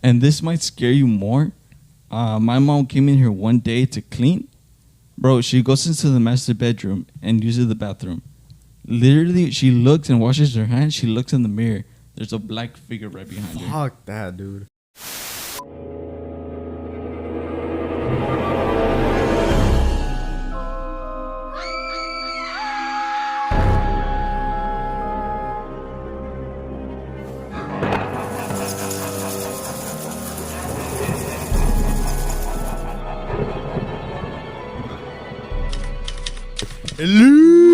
and this might scare you more. My mom came in here one day to clean. Bro, she goes into the master bedroom and uses the bathroom. Literally, she looks and washes her hands. She looks in the mirror. There's a black figure right behind her. Fuck that, dude.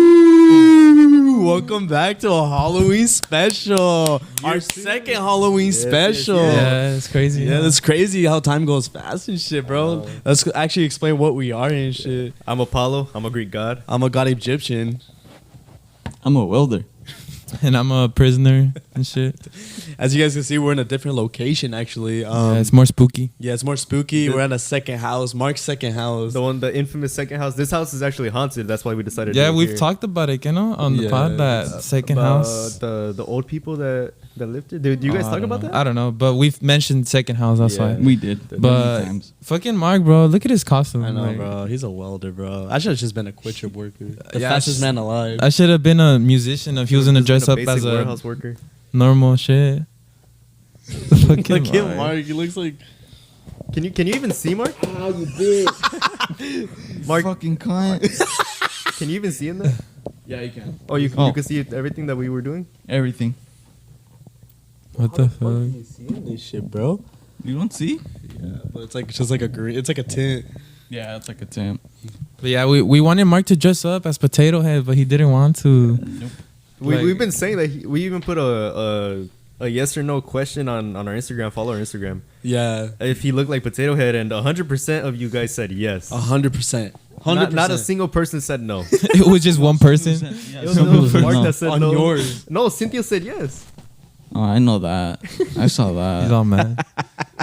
Hello, welcome back to a Halloween special. Our second Halloween special. Yeah, it's crazy. Yeah, that's crazy how time goes fast and shit, bro. Let's actually explain what we are and shit. I'm Apollo. I'm a Greek god. I'm a god Egyptian. I'm a welder. And I'm a prisoner and shit. As you guys can see, we're in a different location actually. Yeah, it's more spooky. Yeah, it's more spooky. We're at a second house, Mark's second house. The infamous second house. This house is actually haunted. That's why we decided to Yeah, do it we've here. talked about it, you know, on the pod, that second house. The old people that lived there. Did you guys talk about that? I don't know, but we've mentioned second house, that's why. We did. But many times. fucking Mark, bro, look at his costume. I know, like, bro. He's a welder, bro. I should have just been a quitcher worker. The Yeah, fastest man alive. I should have been a musician if he was gonna dress up as a warehouse worker. normal shit. Fucking Look at Mark. Mark. He looks like. Can you even see Mark? Oh, you did. Mark, Fucking cunt. can you even see in there? Yeah, you can. Oh, you can see everything that we were doing. Everything. What the fuck? You seeing this shit, bro? You don't see? Yeah, but it's like just like a green. It's like a tint. Yeah, it's like a temp. But yeah, we wanted Mark to dress up as Potato Head, but he didn't want to. Nope. We've been saying that we even put a yes or no question on our Instagram. Follow our Instagram. Yeah, If he looked like Potato Head, and 100% of you guys said yes. 100%. 100%. Not a single person said no. It was just one person. Yeah, It was some people said Mark no. that said on no. yours. No, Cynthia said yes. Oh, I know that. I saw He's that. all mad.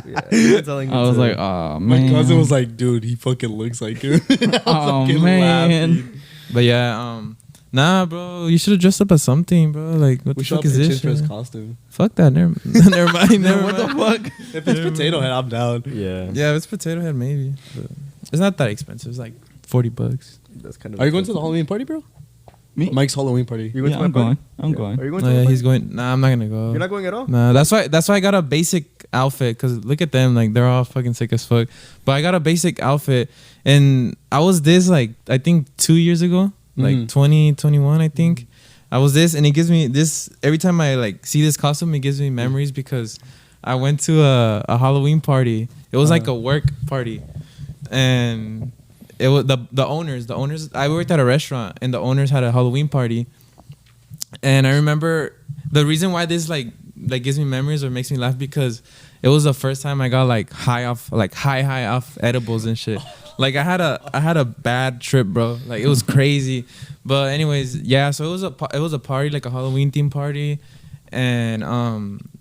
Yeah, we've been telling I him was to- like, oh, My man. cousin was like, "Dude, he fucking looks like him." oh, fucking man. laughing. But yeah, nah, bro, you should have dressed up as something, bro. Like, what We the should fuck is this for his shit? costume. Fuck that. Never, never mind. Never What the mind. fuck? If it's Potato Head, I'm down. yeah, Yeah, if it's Potato Head, maybe. But it's not that expensive. It's like $40. that's kind of. Are you going to the Halloween party, bro? Me? Mike's Halloween party. You going Yeah, to my I'm party? going. I'm Yeah. going. Are you going Oh to yeah, my he's party? going. Nah, I'm not gonna go. You're not going at all. Nah, that's why I got a basic outfit. Cause look at them, like they're all fucking sick as fuck. But I got a basic outfit, and I was this like I think 2 years ago, like 2021, I think. I was this, and it gives me this every time I like see this costume. It gives me memories because I went to a Halloween party. It was like a work party, and it was the owners. I worked at a restaurant, and the owners had a Halloween party. And I remember the reason why this like gives me memories or makes me laugh because it was the first time I got like high off edibles and shit. Like I had a bad trip, bro. Like it was crazy. But anyways, yeah. So it was a party, like a Halloween themed party, and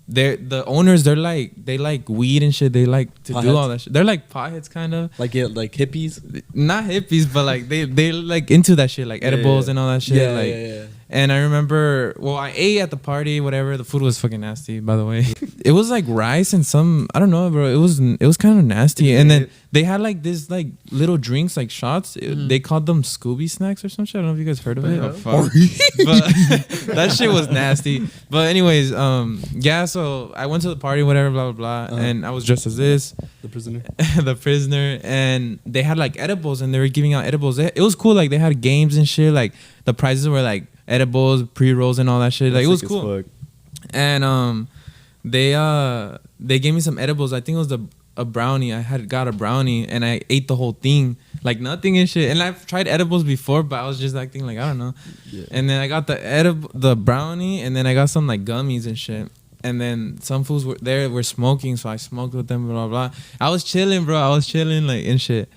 the owners they like weed and shit. They like to do all that shit. They're like potheads kind of. Like hippies. Not hippies, but like they like into that shit, like edibles and all that shit. Yeah. And I remember, well, I ate at the party, whatever. The food was fucking nasty, by the way. It was like rice and some, I don't know, bro. It was kind of nasty. And then they had like this like little drinks, like shots. They called them Scooby snacks or some shit. I don't know if you guys heard of it. But that shit was nasty. But anyways, yeah. So I went to the party, whatever, blah blah blah, and I was dressed as this, The prisoner. the prisoner, and they had like edibles, and they were giving out edibles. It was cool. Like they had games and shit. Like the prizes were like edibles, pre-rolls, and all that shit. Like it was cool. And they gave me some edibles. I think it was a brownie. I had got a brownie and I ate the whole thing, like nothing and shit. And I've tried edibles before, but I was just acting like I don't know. Yeah. And then I got the brownie, and then I got some like gummies and shit. And then some fools were smoking, so I smoked with them, blah blah. I was chilling, bro. I was chilling like and shit.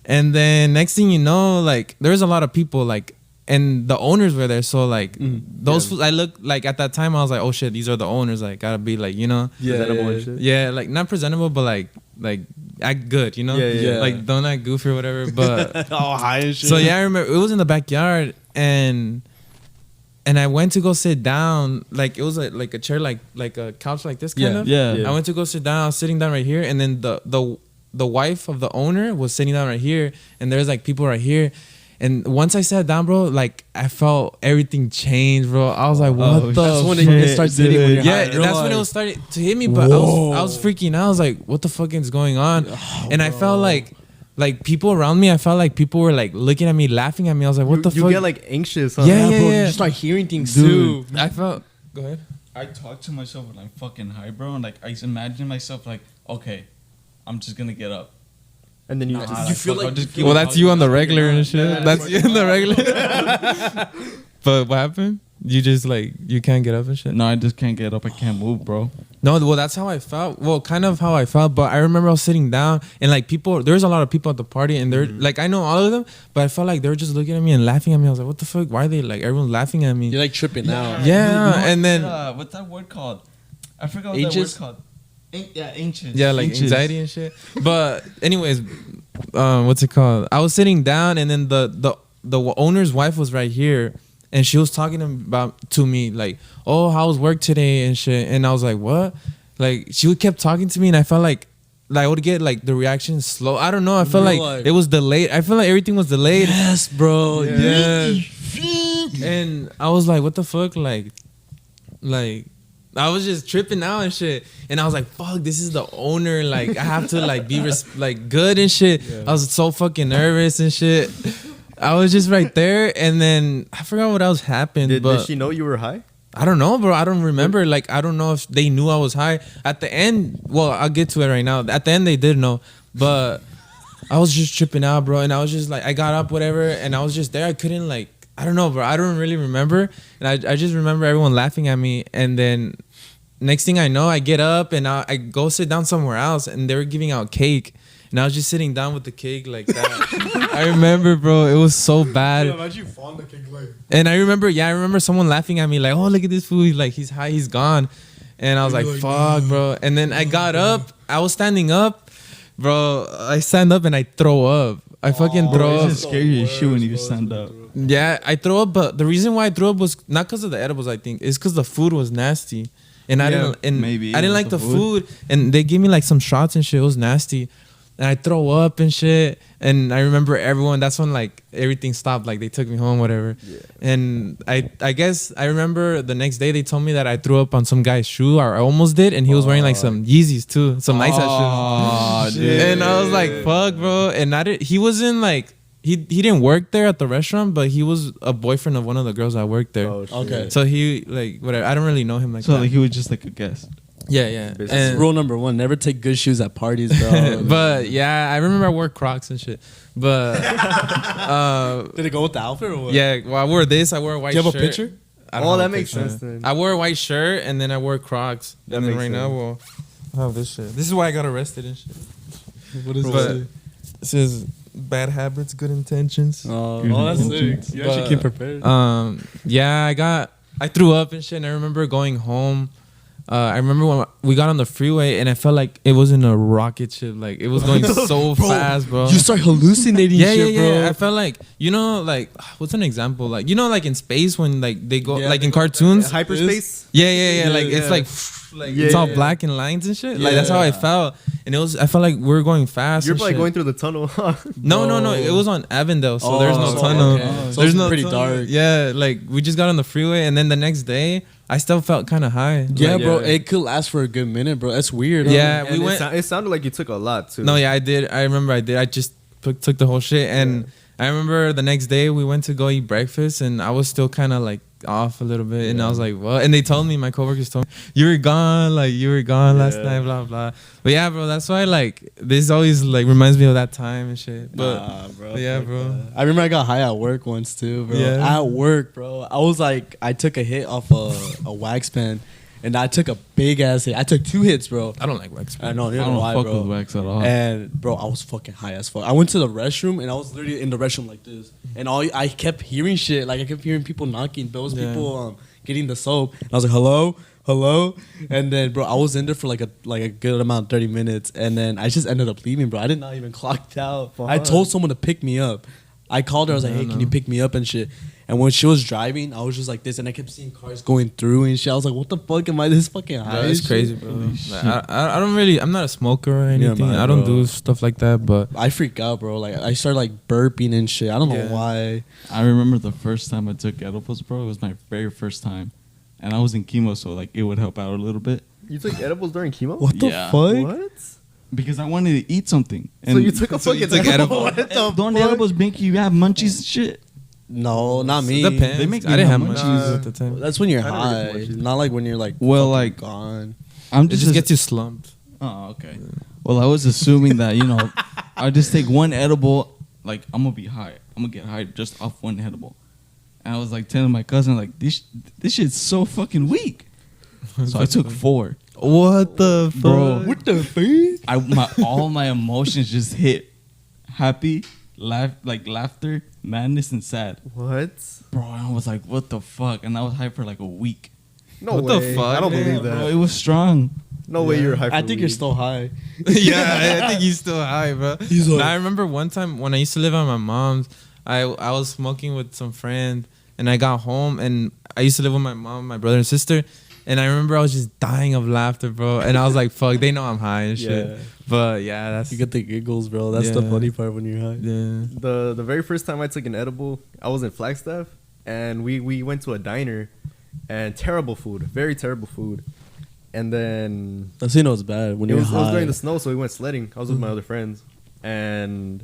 And then next thing you know, like there was a lot of people like. And the owners were there, so like those fools, I looked like at that time I was like, oh shit, these are the owners. Like gotta be like, you know, presentable and shit. Yeah, like not presentable, but like act good, you know, like don't act goofy or whatever. But Oh, high and shit. so yeah, I remember it was in the backyard, and and I went to go sit down. Like it was like a chair, like a couch like this kind of. Yeah. I went to go sit down. I was sitting down right here, and then the wife of the owner was sitting down right here, and there's like people right here. And once I sat down, bro, like I felt everything change, bro. I was like, what the? That's when shit, it starts hitting. When you're Yeah, high. that's when it was starting to hit me. But I was freaking out. I was like, what the fuck is going on? And I felt like people around me, I felt like people were like looking at me, laughing at me. I was like, what the fuck? You get like anxious, huh? Yeah, bro, yeah. you start hearing things Dude. too. I felt. Go ahead. I talk to myself when I'm fucking high, bro, and like I just imagine myself like, okay, I'm just gonna get up. And then you Nah, just, you feel fuck, like- I'll just keep Well, that's you on the regular and shit. Yeah, That's you on the regular. But what happened? You just like you can't get up and shit. No, I just can't get up. I can't move, bro. No, well, that's how I felt. Well, kind of how I felt. But I remember I was sitting down and like people. There's a lot of people at the party, and they're like I know all of them, but I felt like they were just looking at me and laughing at me. I was like, what the fuck? Why are they like everyone's laughing at me? You're like tripping out. Yeah, and then what's that word called? I forgot what Anxious? that word called. Anxious. yeah, like Anxious. anxiety and shit. But anyways, what's it called? I was sitting down, and then the owner's wife was right here, and she was talking to me like, "Oh, how was work today?" and shit. And I was like, "What?" Like she kept talking to me, and I felt like I would get like the reaction slow. I don't know. I felt like it was delayed. I feel like everything was delayed. Yes, bro. Yeah. And I was like, "What the fuck?" Like. I was just tripping out and shit, and I was like, "Fuck, this is the owner. Like, I have to like be like good and shit." Yeah. I was so fucking nervous and shit. I was just right there, and then I forgot what else happened. did she know you were high? I don't know, bro. I don't remember. Like, I don't know if they knew I was high at the end. Well, I'll get to it right now. At the end, they did know, but I was just tripping out, bro. And I was just like, I got up, whatever, and I was just there. I couldn't like. I don't know, bro. I don't really remember. And I just remember everyone laughing at me. And then next thing I know, I get up and I go sit down somewhere else. And they were giving out cake. And I was just sitting down with the cake like that. I remember, bro. It was so bad. Imagine you fall on the cake like. And I remember someone laughing at me like, oh, look at this fool. Like, he's high. He's gone. And I was like, fuck, bro. And then I got up. I was standing up. Bro, I stand up and I throw up. I fucking throw up. It's scary as shit when you stand up. Yeah, I throw up, but the reason why I threw up was not because of the edibles, I think. It's because the food was nasty. And I didn't like the food. And they gave me like some shots and shit. It was nasty. And I throw up and shit. And I remember everyone, that's when like everything stopped. Like they took me home, whatever. Yeah. And I guess I remember the next day they told me that I threw up on some guy's shoe, or I almost did. And he was wearing like some Yeezys too. Some nice ass shoes. And I was like, fuck, bro. And he wasn't like, he didn't work there at the restaurant, but he was a boyfriend of one of the girls that worked there. Oh, shit. Okay. So he like, whatever. I don't really know him like So that. like he was just like a guest. Yeah. That's And, rule number 1. Never take good shoes at parties, bro. but yeah, I remember I wore Crocs and shit. But did it go with the outfit or what? yeah, well, I wore this. I wore a white shirt. Do you have a picture? I don't Oh, have a that makes picture. sense then. I wore a white shirt and then I wore Crocs. That and then makes right now, sense. well, I have this shit. This is why I got arrested and shit. What is But it? it says bad habits, good intentions. Oh, that's sick. You actually But, came prepared. Yeah, I threw up and shit. And I remember going home. I remember when we got on the freeway and I felt like it was in a rocket ship. Like it was going so fast, bro. You start hallucinating shit, bro. Yeah. I felt like, like, what's an example? Like, like in space when like they go, like in cartoons. Hyperspace? Yeah. Like it's like it's all Yeah. black and lines and shit. Like that's how I felt. And I felt like we were going fast. You're and probably shit. going through the tunnel, huh? No. It was on Avondale, so there's no so, tunnel. okay. So There's it's no pretty tunnel. dark. Yeah, like we just got on the freeway, and then the next day, I still felt kind of high. Yeah, Like, bro. It could last for a good minute, bro. That's weird. Yeah, And we went. It sounded like you took a lot, too. No, yeah, I did. I remember I did. I just took the whole shit, and I remember the next day we went to go eat breakfast, and I was still kind of like off a little bit, and I was like, "What?" And they told me, my coworkers told me, "You were gone last night, blah blah." But yeah, bro, that's why like this always like reminds me of that time and shit. But bro. but yeah, bro. I remember I got high at work once too, bro. Yeah. At work, bro. I was like, I took a hit off a wax pen, and I took a big ass hit. I took 2 hits, bro. I don't like wax. I know, I you know don't why, fuck bro. with wax at all. And bro, I was fucking high as fuck. I went to the restroom and I was literally in the restroom like this, and I kept hearing shit. Like I kept hearing people knocking. Those people getting the soap. And I was like, hello, and then bro, I was in there for like a good amount, 30 minutes, and then I just ended up leaving, bro. I did not even clocked out. I told someone to pick me up. I called her. I was like, hey, can you pick me up and shit? And when she was driving, I was just like this, and I kept seeing cars going through and shit. I was like, what the fuck? Am I this fucking high? Bro, it's and crazy, shit? bro. Like, I don't really. I'm not a smoker or anything. man, I don't bro. do stuff like that. But I freak out, bro. Like I started like burping and shit. I don't know Yeah. why. I remember the first time I took edibles, bro. It was my very first time, and I was in chemo, so like it would help out a little bit You took edibles during chemo? What the Yeah. fuck? What? because I wanted to eat something. So you took a so you fucking took edible? edible. What the Don't fuck? edibles make you have munchies and shit? No, not me. depends. They make I didn't have me munchies have at the time. That's when you're I never high, get munchies. not like when you're like Well, fucking like- gone. I'm It just, just gets you slumped. Oh, okay. Well, I was assuming that I just take one edible, like I'm gonna be high. I'm gonna get high just off one edible. And I was like telling my cousin like this shit's so fucking weak. So I took 4. What the fuck? Bro. What the fuck? All my emotions just hit. Happy, laughter, madness, and sad. What? Bro, and I was like, what the fuck? And I was high for like a week. No What the way. fuck? I don't Yeah, believe bro, that. it was strong. No way you're high for I think you're weed. still high. Yeah, I think he's still high, bro. He's like- Nah, I remember one time when I used to live at my mom's, I was smoking with some friend, and I got home, and I used to live with my mom, my brother, and sister. And I remember I was just dying of laughter, bro. And I was like, fuck, they know I'm high and shit. Yeah. But yeah, that's You get the giggles, bro. That's the Yeah. funny part when you're high. yeah. The very first time I took an edible, I was in Flagstaff, and we went to a diner, and terrible food, very terrible food. And then That's you know it's bad when it you're was high. during the snow, so we went sledding. I was with my other friends, and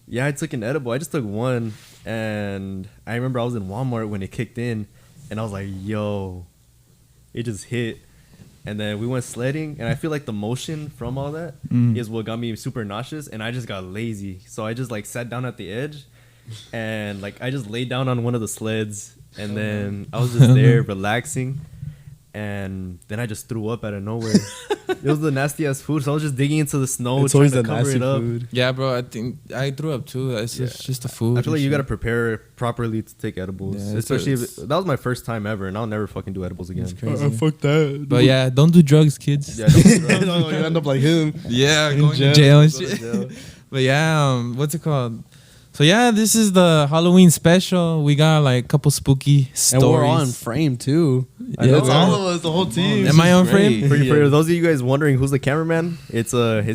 yeah, I took an edible. I just took one, and I remember I was in Walmart when it kicked in, and I was like, "Yo," it just hit. And then we went sledding, and I feel like the motion from all that is what got me super nauseous, and I just got lazy. So I just like sat down at the edge, and like I just laid down on one of the sleds, and then I was just there relaxing. And then I just threw up out of nowhere. It was the nasty ass food, so I was just digging into the snow, It's trying always to the cover nasty it up. food. Yeah, bro, I think I threw up too. It's just the food. I feel like and you shit. gotta prepare properly to take edibles, Yeah, especially if that was my first time ever, and I'll never fucking do edibles again. It's crazy. Fuck that. But yeah, don't do drugs, kids. Yeah, don't- no, you end up like him. Yeah, In going jail. to jail and Go to shit. jail. But yeah, what's it called? So yeah, this is the Halloween special. We got like a couple spooky stories. And we're on frame too. Yeah, It's we all are. of us, the whole team. Am I on great. frame? For those of you guys wondering who's the cameraman, it's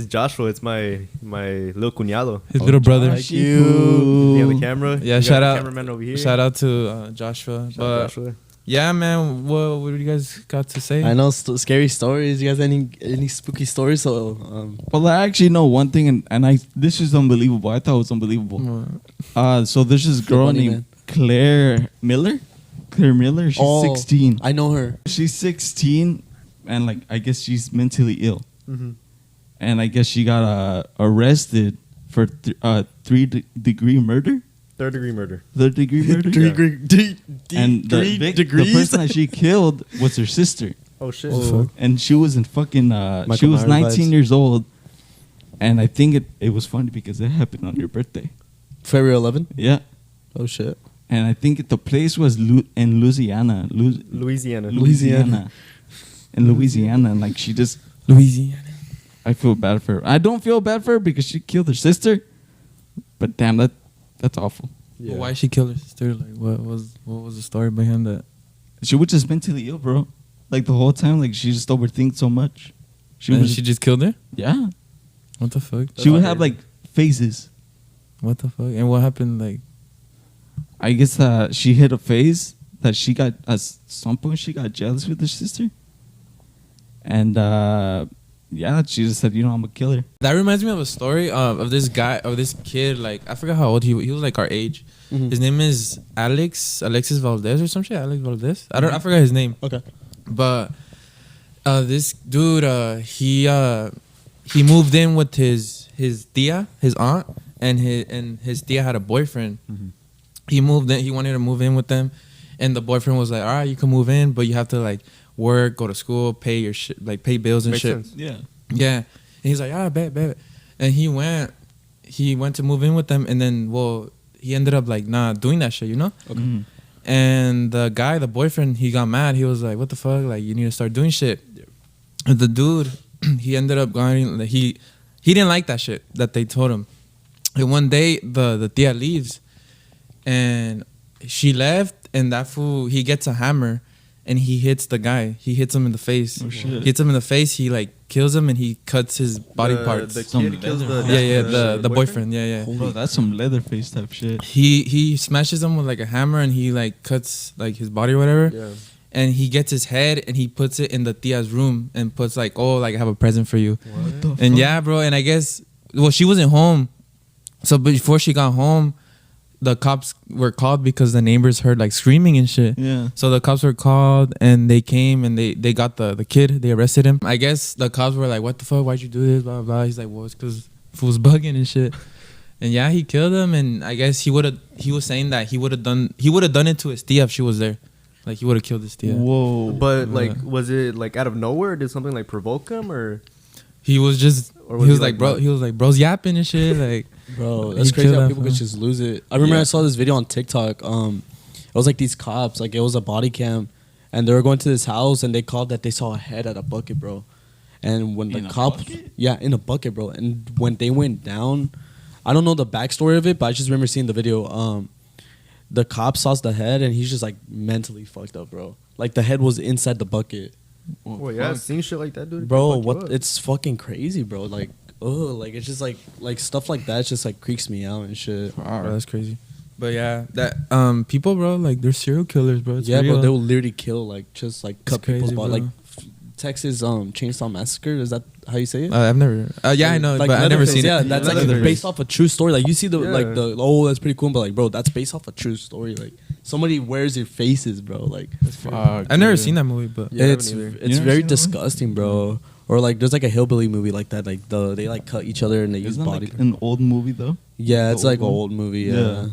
Joshua. It's my little cuñado. His little brother. Thank you. Yeah, the camera. Yeah, We got shout the out. cameraman over here. Shout out to Joshua. Shout out But Joshua. yeah, man, what do you guys got to say? I know scary stories. You guys any spooky stories? So Well, I actually know one thing, and this is unbelievable. I thought it was unbelievable. So there's this girl funny, named man. Claire Miller. Claire Miller. She's 16. I know her. She's 16, and like I guess she's mentally ill, Mhm. and I guess she got arrested for 3-degree murder. Third-degree murder. 3rd-degree murder. And the person that she killed was her sister, Oh shit. Oh. and she was in fucking. She Michael was Myers 19 vibes. years old, and I think it was funny because it happened on your birthday. February 11. Yeah, Oh shit. and I think the place was in Louisiana. Louisiana. Louisiana. In Louisiana, and like she just. Louisiana. I feel bad for her. I don't feel bad for her because she killed her sister. But damn, that's awful. Yeah. Well, why she killed her sister? Like, what was the story behind that? She was just mentally ill, bro. Like the whole time, like she just overthinks so much. She just killed her? Yeah. What the fuck? She would not have crazy. like phases. What the fuck? And what happened? Like, I guess she hit a phase that she got at some point she got jealous with her sister. And yeah, she just said, I'm a killer. that reminds me of a story of this guy, of this kid. Like, I forgot how old he was. Like our age. Mhm. His name is Alexis VALDEZ or some shit. Alex VALDEZ. I forgot his name. Okay. But this dude, he moved in with his tia, his aunt, and his tia had a boyfriend. He moved in. He wanted to move in with them, and the boyfriend was like, "All right, you can move in, but you have to like work, go to school, pay your shit, like pay bills and Makes shit." sense. Yeah. Yeah, and he's like, "Ah, bet." And he went to move in with them, and then he ended up like not doing that shit, Okay. And the guy, the boyfriend, he got mad. He was like, "What the fuck? Like, you need to start doing shit." And the dude, he ended up going. Like, he didn't like that shit that they told him. And one day, the tia leaves, and she left, and that fool, he gets a hammer, and he hits the guy. He hits him in the face. Oh shit! Hits him in the face. He like kills him, and he cuts his body parts. The Some kid kills leather. the boyfriend. Yeah. Bro, that's some Leatherface type shit. He smashes him with like a hammer, and he like cuts like his body or whatever. Yeah. And he gets his head and he puts it in the tia's room and puts like, oh, like I have a present for you. What the And fuck? yeah, bro. And I guess, well, she wasn't home. So before she got home, the cops were called because the neighbors heard like screaming and shit. Yeah. So the cops were called and they came and they got the kid. They arrested him. I guess the cops were like, what the fuck? Why'd you do this? Blah, blah, blah. He's like, well, it's because fool's bugging and shit. And yeah, he killed him. And I guess he was saying that he would have done it to his tia if she was there. Like he would have killed his tia. Whoa. But Yeah. like, was it like out of nowhere? Or did something like provoke him, or He was just, Or he was was he like, like, bro, mad? he was like, bro's yapping and shit. Like, Bro, that's He crazy killed how that people could fool. just lose it. I remember Yeah. I saw this video on TikTok. It was like these cops, like it was a body cam, and they were going to this house and they called that they saw a head at a bucket, bro. And when the In a cop, bucket? yeah, in a bucket, bro. And when they went down, I don't know the backstory of it, but I just remember seeing the video. The cop saw the head and he's just like mentally fucked up, bro. Like the head was inside the bucket. well, yeah, seeing shit like that, dude. Bro, fuck you what? up. It's fucking crazy, bro. Like, like it's just like stuff like that just like creeps me out and shit. bro, that's crazy. But yeah, that people, bro, like they're serial killers, bro. It's Yeah, real. bro, they will literally kill, like, just like cut crazy, people's body. bro. Like Texas Chainsaw Massacre. Is that how you say it? I've never. Yeah, I know, Like but I've never Leatherface, seen yeah, it. that's like Leatherface. based off a true story. Like you see the Yeah. like the oh that's pretty cool, but like bro, that's based off a true story. Like somebody wears your faces, bro. Like Fuck, I've never dude. seen that movie, but Yeah, I it's haven't either. it's You never very seen that one? disgusting, bro. Or like there's like a hillbilly movie like that. Like they like cut each other and they use Isn't that body. like an old movie though? Yeah, it's the like an old one? old movie. Yeah. Yeah.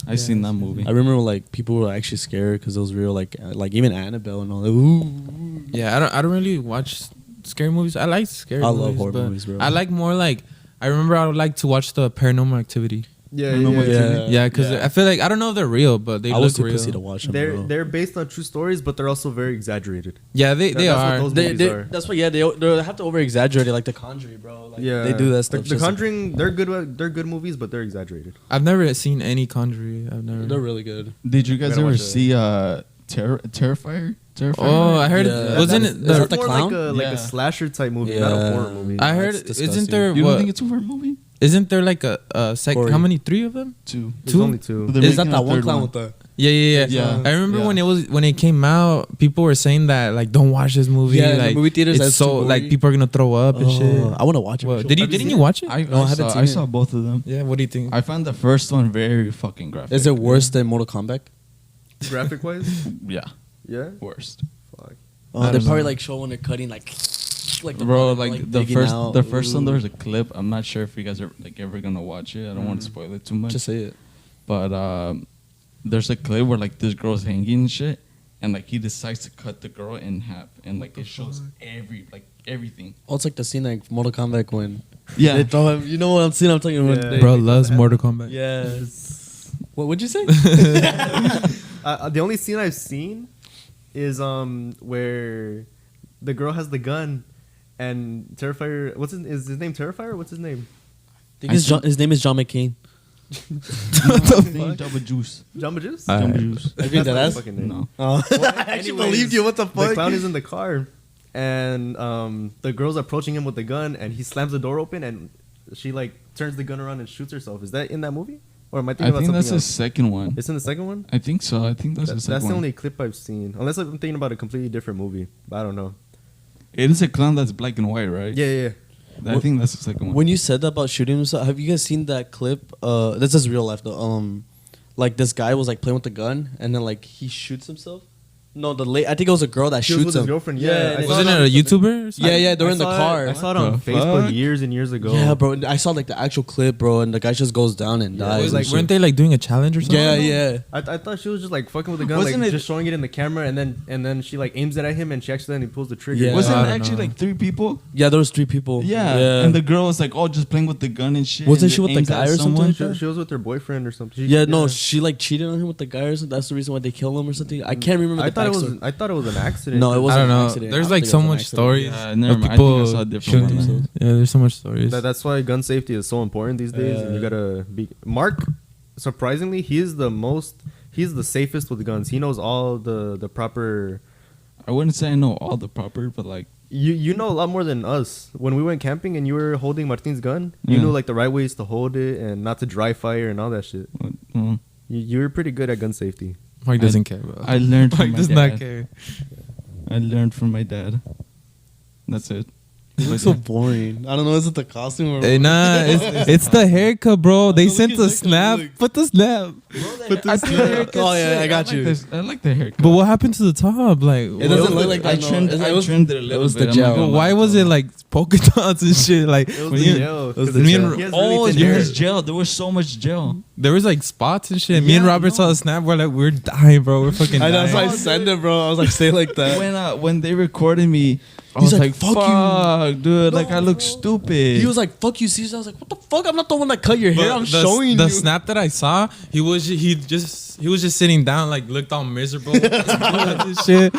I seen that movie. I remember like people were actually scared because it was real. Like even Annabelle and all that. Ooh. yeah, I don't really watch scary movies. I like scary I movies. love horror but movies, bro. I like more like, I remember I would like to watch the Paranormal Activity. Yeah, Paranormal yeah, yeah. Activity. Yeah, because I feel like, I don't know if they're real, but they I look was too real. pussy to watch them. They're bro. they're based on true stories, but they're also very exaggerated. Yeah, they That's what are. those They, movies are. that's why, yeah, they have to over exaggerate it, like The Conjuring, bro. Like, Yeah, they do that stuff. The just- Conjuring, they're good. They're good movies, but they're exaggerated. I've never seen any Conjuring. I've never. they're really good. Did you guys Gotta ever watch it. see Terrifier? Terrifier? Oh, I heard. Yeah. Wasn't Is it? that The, the more clown? like Yeah. a slasher type movie, not a Yeah. horror movie. I heard. That's Isn't disgusting. there? You don't What? think it's a horror movie? Isn't there like a Corey. how many? 3 of them? 2. There's two? only two. They're Is that making that a one third clown with the? Yeah. Yeah. I remember Yeah. when it came out, people were saying that like, don't watch this movie. Yeah, in the like movie theaters, it's that's so too like gory. people are gonna throw up and shit. I want to watch it. What, for sure. didn't you watch it? I haven't saw, seen I it. saw both of them. Yeah. What do you think? I found the first one very fucking graphic. Is it worse than Mortal Kombat? Graphic wise, Yeah, yeah. worst. Fuck. Oh, I they don't probably know. like show when they're cutting like the Bro, blood, like the digging first, out. the first one, Ooh. there was a clip. I'm not sure if you guys are like ever gonna watch it. I don't want to spoil it too much. Just say it. But there's a clip where like this girl's hanging and shit, and like he decides to cut the girl in half, and like it shows everything. Oh, it's like the scene like Mortal Kombat when Yeah. they throw him. You know what I'm saying? I'm talking about. Yeah. They- Bro loves Mortal Kombat. Yes. What would you say? The only scene I've seen is where the girl has the gun, and Terrifier. Is his name Terrifier? What's his name? I think his name is John McCain. Jabba Juice. Jamba Juice. Jabba Juice. I think That's not that's. his fucking name. No. Oh. Well, I actually anyways, believed you. What the fuck? The clown is in the car, and the girl's approaching him with the gun, and he slams the door open, and she like turns the gun around and shoots herself. Is that in that movie, or am I thinking I about think something that's the else? second one. It's in the second one. I think so. I think that's the That's second the one. only clip I've seen, unless I'm thinking about a completely different movie. But I don't know. It is a clown that's black and white, right? Yeah. I think that's the second one. When you said that about shooting himself, have you guys seen that clip? This is real life though. Like this guy was like playing with the gun, and then like he shoots himself. No, I think it was a girl that She was shoots with his him. girlfriend. Yeah, Yeah, and I saw Wasn't it it on- a YouTuber? Or something? Yeah, they're in the car. I saw it on The Facebook fuck? years and years ago. Yeah, bro. I saw like the actual clip, bro, and the guy just goes down and Yeah, dies. it was and like- shit. Weren't they like doing a challenge or something? Yeah. I thought she was just like fucking with the gun, Wasn't like it- just showing it in the camera, and then she like aims it at him, and she accidentally pulls the trigger. Yeah. Wasn't I it don't actually know. like 3 people? Yeah, there was 3 people. Yeah. And the girl was like, oh, just playing with the gun and shit. Wasn't and she with the aims guy at or something? She was with her boyfriend or something. She like cheated on him with the guy or something. That's the reason why they killed him or something. I can't remember. I the thought it was. backstory. I thought it was an accident. No, it I wasn't. don't an know. accident. There's I like think it so was an much accident. stories Yeah, of never mind. I think I people saw a different shooting one. themselves. Yeah, there's so much stories. That's why gun safety is so important these days, and you gotta be. Mark, surprisingly, he is the most he's the safest with guns. He knows all the proper. I wouldn't say I know all the proper, but like You know a lot more than us. When we went camping and you were holding Martin's gun, you Yeah. knew like the right ways to hold it and not to dry fire and all that shit. You were pretty good at gun safety. Mike doesn't care, bro. I learned from Mike my does dad. not care. I learned from my dad. That's it. You look so boring. I don't know. Is it the costume or Hey, nah, it's the haircut, bro. They Look sent at the that snap. look. Put the snap. I think the haircut's Oh, yeah, sick. I got you. I like the haircut. But what happened to the top? Like, It doesn't look like I that. trimmed, no. I trimmed it a little was bit. the I'm not gel. gonna but lie. why was it like polka dots and shit? Like, It was when the you- gel. was 'cause the it's- gel. he has Oh, really thin there's hair. gel. There was so much gel. there was like spots and shit. Me and Yeah, Robert no. saw the snap. We're like, we're dying, bro. We're fucking I know, dying. that's why I sent it, bro. I was like, say like that. When they recorded me, I He's was like, like, "Fuck you." fuck, dude. Like, I look bro. stupid. He was like, "Fuck you, Caesar." I was like, "What the fuck? I'm not the one that cut your hair. But I'm the, showing the you." snap that I saw. He was just sitting down, like looked all miserable. and shit.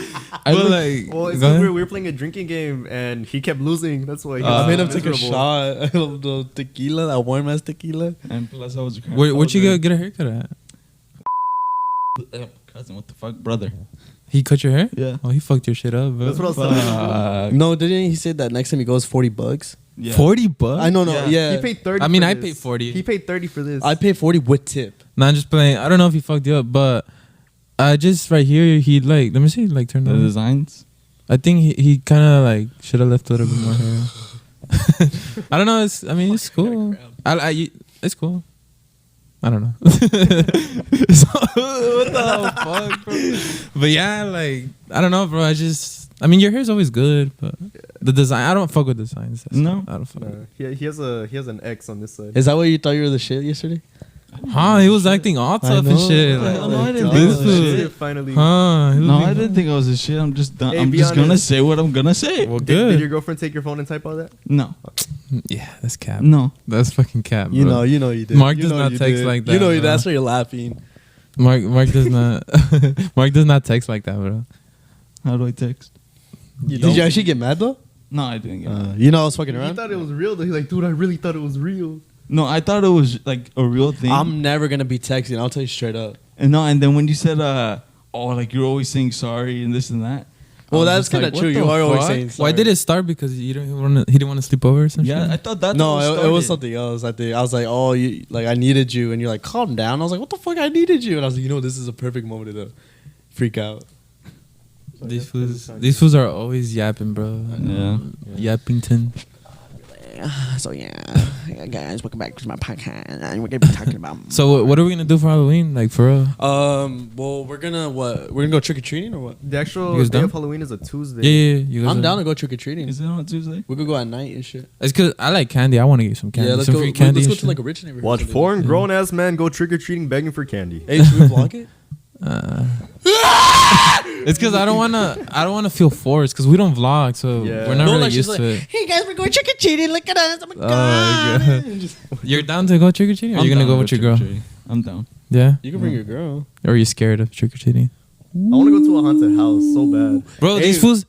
I But look- like, Well, it's go 'cause ahead. we were playing a drinking game and he kept losing. That's why he I was made him take a miserable. shot of the tequila, that warm ass tequila. And plus, I was crying. Where'd you get a haircut at? Cousin, what the fuck, brother? He cut your hair? Yeah. Oh, he fucked your shit up, bro. That's what I was telling you. Fuck. No, didn't he say that next time he goes $40? Yeah. $40? I know, no, Yeah. yeah. He paid 30. I mean, for I this. paid 40. He paid 30 for this. I paid 40 with tip. Nah, I'm just playing. I don't know if he fucked you up, but just right here, he like, let me see, like turn The on. designs. I think he kind of like should have left a little bit more hair. I don't know. It's cool. It's cool. I don't know. So, what the fuck, bro? But yeah, like I don't know, bro. I mean, your hair's always good, but the design, I don't fuck with designs. No? I don't fuck. with he has an X on this side. Is that why you thought you were the shit yesterday? Huh? He was acting all tough and know. shit. What the Like, hell? No, I didn't this think it was fool- shit. Finally. Huh? He was No, being- I didn't think I was a shit. I'm just done. Hey, I'm be just gonna honest. say what I'm gonna say. Well, Did good. your girlfriend take your phone and type all that? No, Yeah, that's cap. no. That's fucking cap. You bro. know you did. Mark You does know not you text did. like that, You know bro. that's why you're laughing. Mark does not. Mark does not text like that, bro. How do I text? Did you actually get mad though? No, I didn't get it. You know I was fucking He around. thought it was real. Though. He's like, dude, I really thought it was real. No, I thought it was like a real thing. I'm never gonna be texting. I'll tell you straight up. and then when you said, oh, like you're always saying sorry and this and that. I Well, was that's just kind like, of true. what You the are always fuck? saying. Why Sorry. did it start? Because he didn't want to sleep over or something. Yeah, I thought that's No, how it was started. something else. I think I was like, oh, you like I needed you, and you're like, calm down. I was like, what the fuck, I needed you, and I was like, you know, this is a perfect moment to freak out. These fools are always yapping, bro. Yeah. Yappington. So yeah, guys, welcome back to my podcast, and we're gonna be talking about. So what are we gonna do for Halloween? Like for real? Well, we're gonna go trick or treating or what? The You actual guys day down? of Halloween is a Tuesday. Yeah. You guys I'm are- down to go trick or treating. Is it on Tuesday? We could go at night and shit. It's cause I like candy. I want to get some candy. Yeah, let's some go. free candy. Let's go and to like a shit. rich neighborhood. Watch something. foreign grown ass man go trick or treating begging for candy. Hey, should we vlog it? It's cause I don't wanna feel forced. Cause we don't vlog, so Yeah. we're not No, really like she's used like, to it. hey guys, we're going trick or treating. Look at us. Oh my Oh my god. God. You're down to go trick or treating? Or I'm you gonna down go to with your girl? trick-or-treating. I'm down. Yeah. You can bring your girl. Or are you scared of trick or treating? I want to go to a haunted house so bad. Bro, Hey.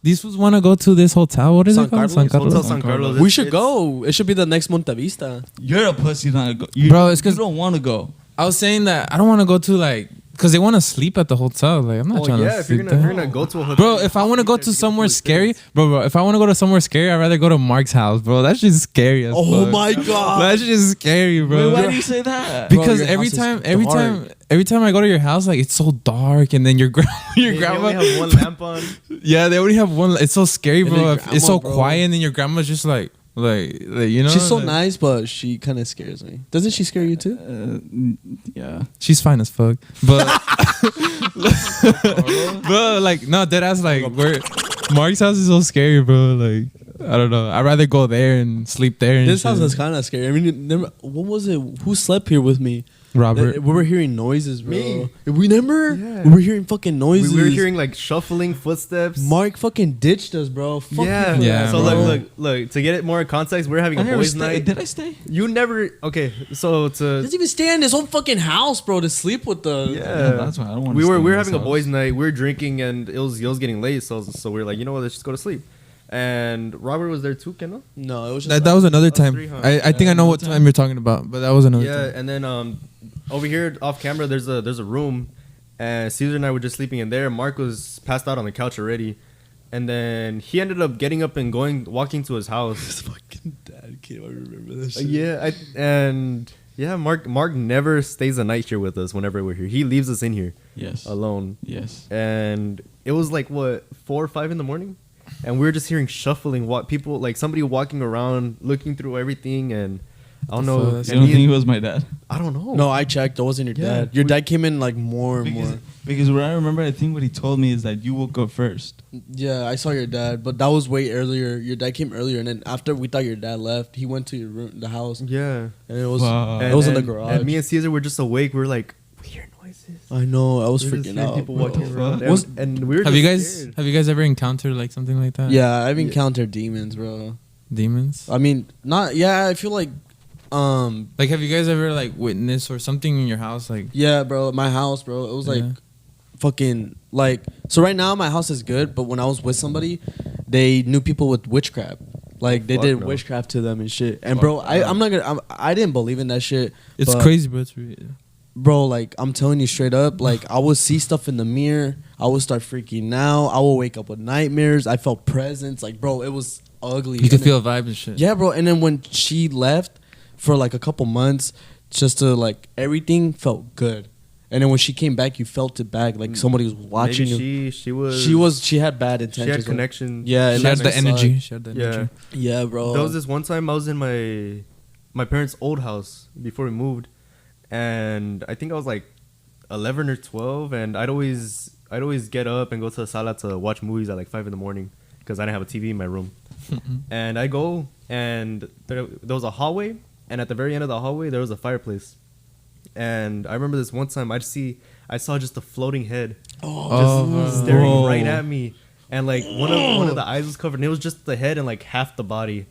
these fools want to go to this hotel. What is San it called? Carlos? San Carlos. Hotel San Carlos. We should go. It should be the next Monte Vista. You're a pussy not to go. You, Bro, it's you 'cause- don't want to go. I was saying that I don't want to go to like, cause they want to sleep at the hotel. Like I'm not Oh trying yeah, to if you're sleep gonna, there. go to a hotel. Bro, if I want to go to somewhere scary, bro, if I want to go to somewhere scary, I'd rather go to Mark's house, bro. That's just scary as Oh fuck. my god. That's just scary, bro. Wait, why do you say that? Because Bro, your every house is time, dark. every time I go to your house, like it's so dark, and then your They grandma, only have one lamp on. yeah, they only have one. It's so scary, And then bro. your It's so grandma, bro. quiet, and then your grandma's just like you know. She's so like- nice, but she kind of scares me. Doesn't she scare you too? Yeah. She's fine as fuck, but bro, like no, dead ass, like where Mark's house is so scary, bro. Like I don't know. I'd rather go there and sleep there. And This house shit. is kind of scary. I mean, what was it? Who slept here with me? Robert. We were hearing noises, bro. Me. Remember? Yeah. We were hearing fucking noises. We were hearing like shuffling footsteps. Mark fucking ditched us, bro. Fuck Yeah. you. Yeah, So bro. look. To get it more in context, we're having I a never boys' stayed. night. Did I stay? You never. Okay. So He doesn't even stay in his own fucking house, bro, to sleep with the. Yeah. That's why I don't want. we were having a boys' night. We were drinking and it was getting late. So we were like, you know what? Let's just go to sleep. And Robert was there too, Kendall. No, it was just. That was another Us time. three, huh? I think I know what time you're talking about, but that was another Yeah. time. And then over here off camera, there's a room, and Caesar and I were just sleeping in there. Mark was passed out on the couch already, and then he ended up getting up and walking to his house. This fucking dad kid, I remember this shit. Yeah, Mark never stays the night here with us. Whenever we're here, he leaves us in here. Yes. Alone. Yes. And it was like 4 or 5 in the morning, and we were just hearing shuffling. People, like somebody walking around, looking through everything, and I don't know. You don't think it was my dad? I don't know. No, I checked. It wasn't your dad. Your dad came in like more and more. Because what I remember, I think what he told me is that you woke up first. Yeah, I saw your dad, but that was way earlier. Your dad came earlier, and then after we thought your dad left, he went to your room, the house. Yeah. And it was Wow. it was in the garage. And me and Caesar were just awake. We were like, we hear noises. I know. I was We're just freaking hearing out. people bro. walking around. Was- And we were Have just you guys scared. ever encountered like something like that? Yeah, I've encountered demons, bro. Demons. I mean, not. Yeah, I feel like. Like, have you guys ever like witnessed or something in your house? Like, Yeah, bro. My house, bro. It was like Yeah. fucking like. So right now my house is good, but when I was with somebody, they knew people with witchcraft. Like they Fuck did no. witchcraft to them and shit. And Fuck bro, no. I'm not gonna. I didn't believe in that shit. it's but- crazy, bro. It's real. Bro, like I'm telling you straight up, like I would see stuff in the mirror. I would start freaking out. I would wake up with nightmares. I felt presence. Like, bro, it was ugly. You could And then- feel a vibe and shit. Yeah, bro. And then when she left for like a couple months, just to like everything felt good. And then when she came back, you felt it back, like somebody was watching you. Maybe she She had bad She intentions. had connection. Yeah, and She had that's the what energy. sucked. She had the Yeah. energy. Yeah, bro. There was this one time I was in my parents' old house before we moved, and I think I was like 11 or 12, and I'd always get up and go to the sala to watch movies at like 5 in the morning because I didn't have a TV in my room. And I go, and there was a hallway, and at the very end of the hallway there was a fireplace. And I remember this one time I saw just a floating head just staring Whoa. right at me, and like one of the eyes was covered, and it was just the head and like half the body,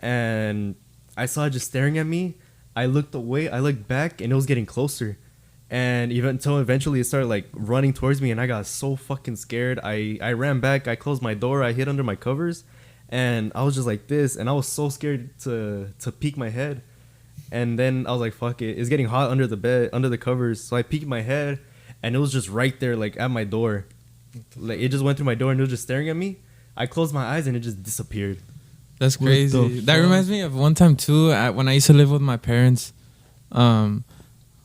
and I saw it just staring at me. I looked away, I looked back, and it was getting closer, and even until eventually it started like running towards me, and I got so fucking scared. I ran back, I closed my door, I hid under my covers, and I was just like this, and I was so scared to peek my head. And then I was like, fuck it. It's getting hot under the bed, under the covers. So I peeked my head, and it was just right there, like at my door. Like it just went through my door, and it was just staring at me. I closed my eyes, and it just disappeared. That's What crazy. the That fuck? reminds me of one time too. When I used to live with my parents.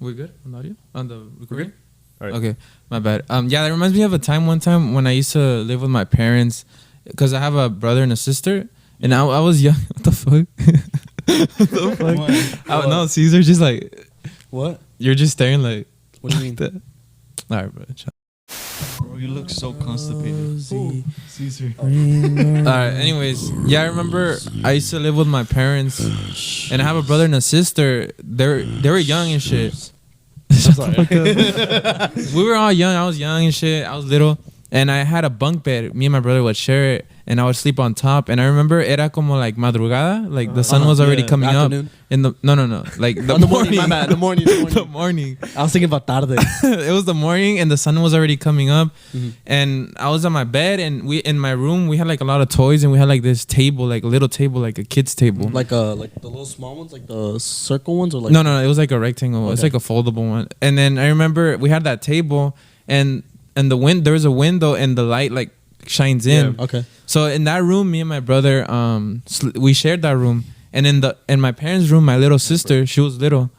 We good on the audio? On the recording? All right. Okay, my bad. Yeah, that reminds me of one time when I used to live with my parents, because I have a brother and a sister, and I was young. What the fuck? What the fuck? No, Caesar just like What? you're just staring like. What do you mean? that. All right, bro. chill. Bro, you look so constipated. Caesar. All right. Anyways, yeah, I remember I used to live with my parents, and I have a brother and a sister. They were young and shit. Shut the fuck up. We were all young. I was young and shit. I was little, and I had a bunk bed. Me and my brother would share it, and I would sleep on top. And I remember era como like madrugada, like the sun was already yeah. coming up Afternoon? in the no, like the The morning. morning. My bad. The morning. The morning. I was thinking about tarde. It was the morning, and the sun was already coming up. Mm-hmm. And I was on my bed, and in my room we had like a lot of toys, and we had like this table, like a little table, like a kid's table. like the little small ones, like the circle ones, or like No, it was like a rectangle. It's Okay. like a foldable one. And then I remember we had that table, and there was a window, and the light like shines in. Yeah. Okay. So in that room, me and my brother, we shared that room. And in my parents' room, my little sister, she was little,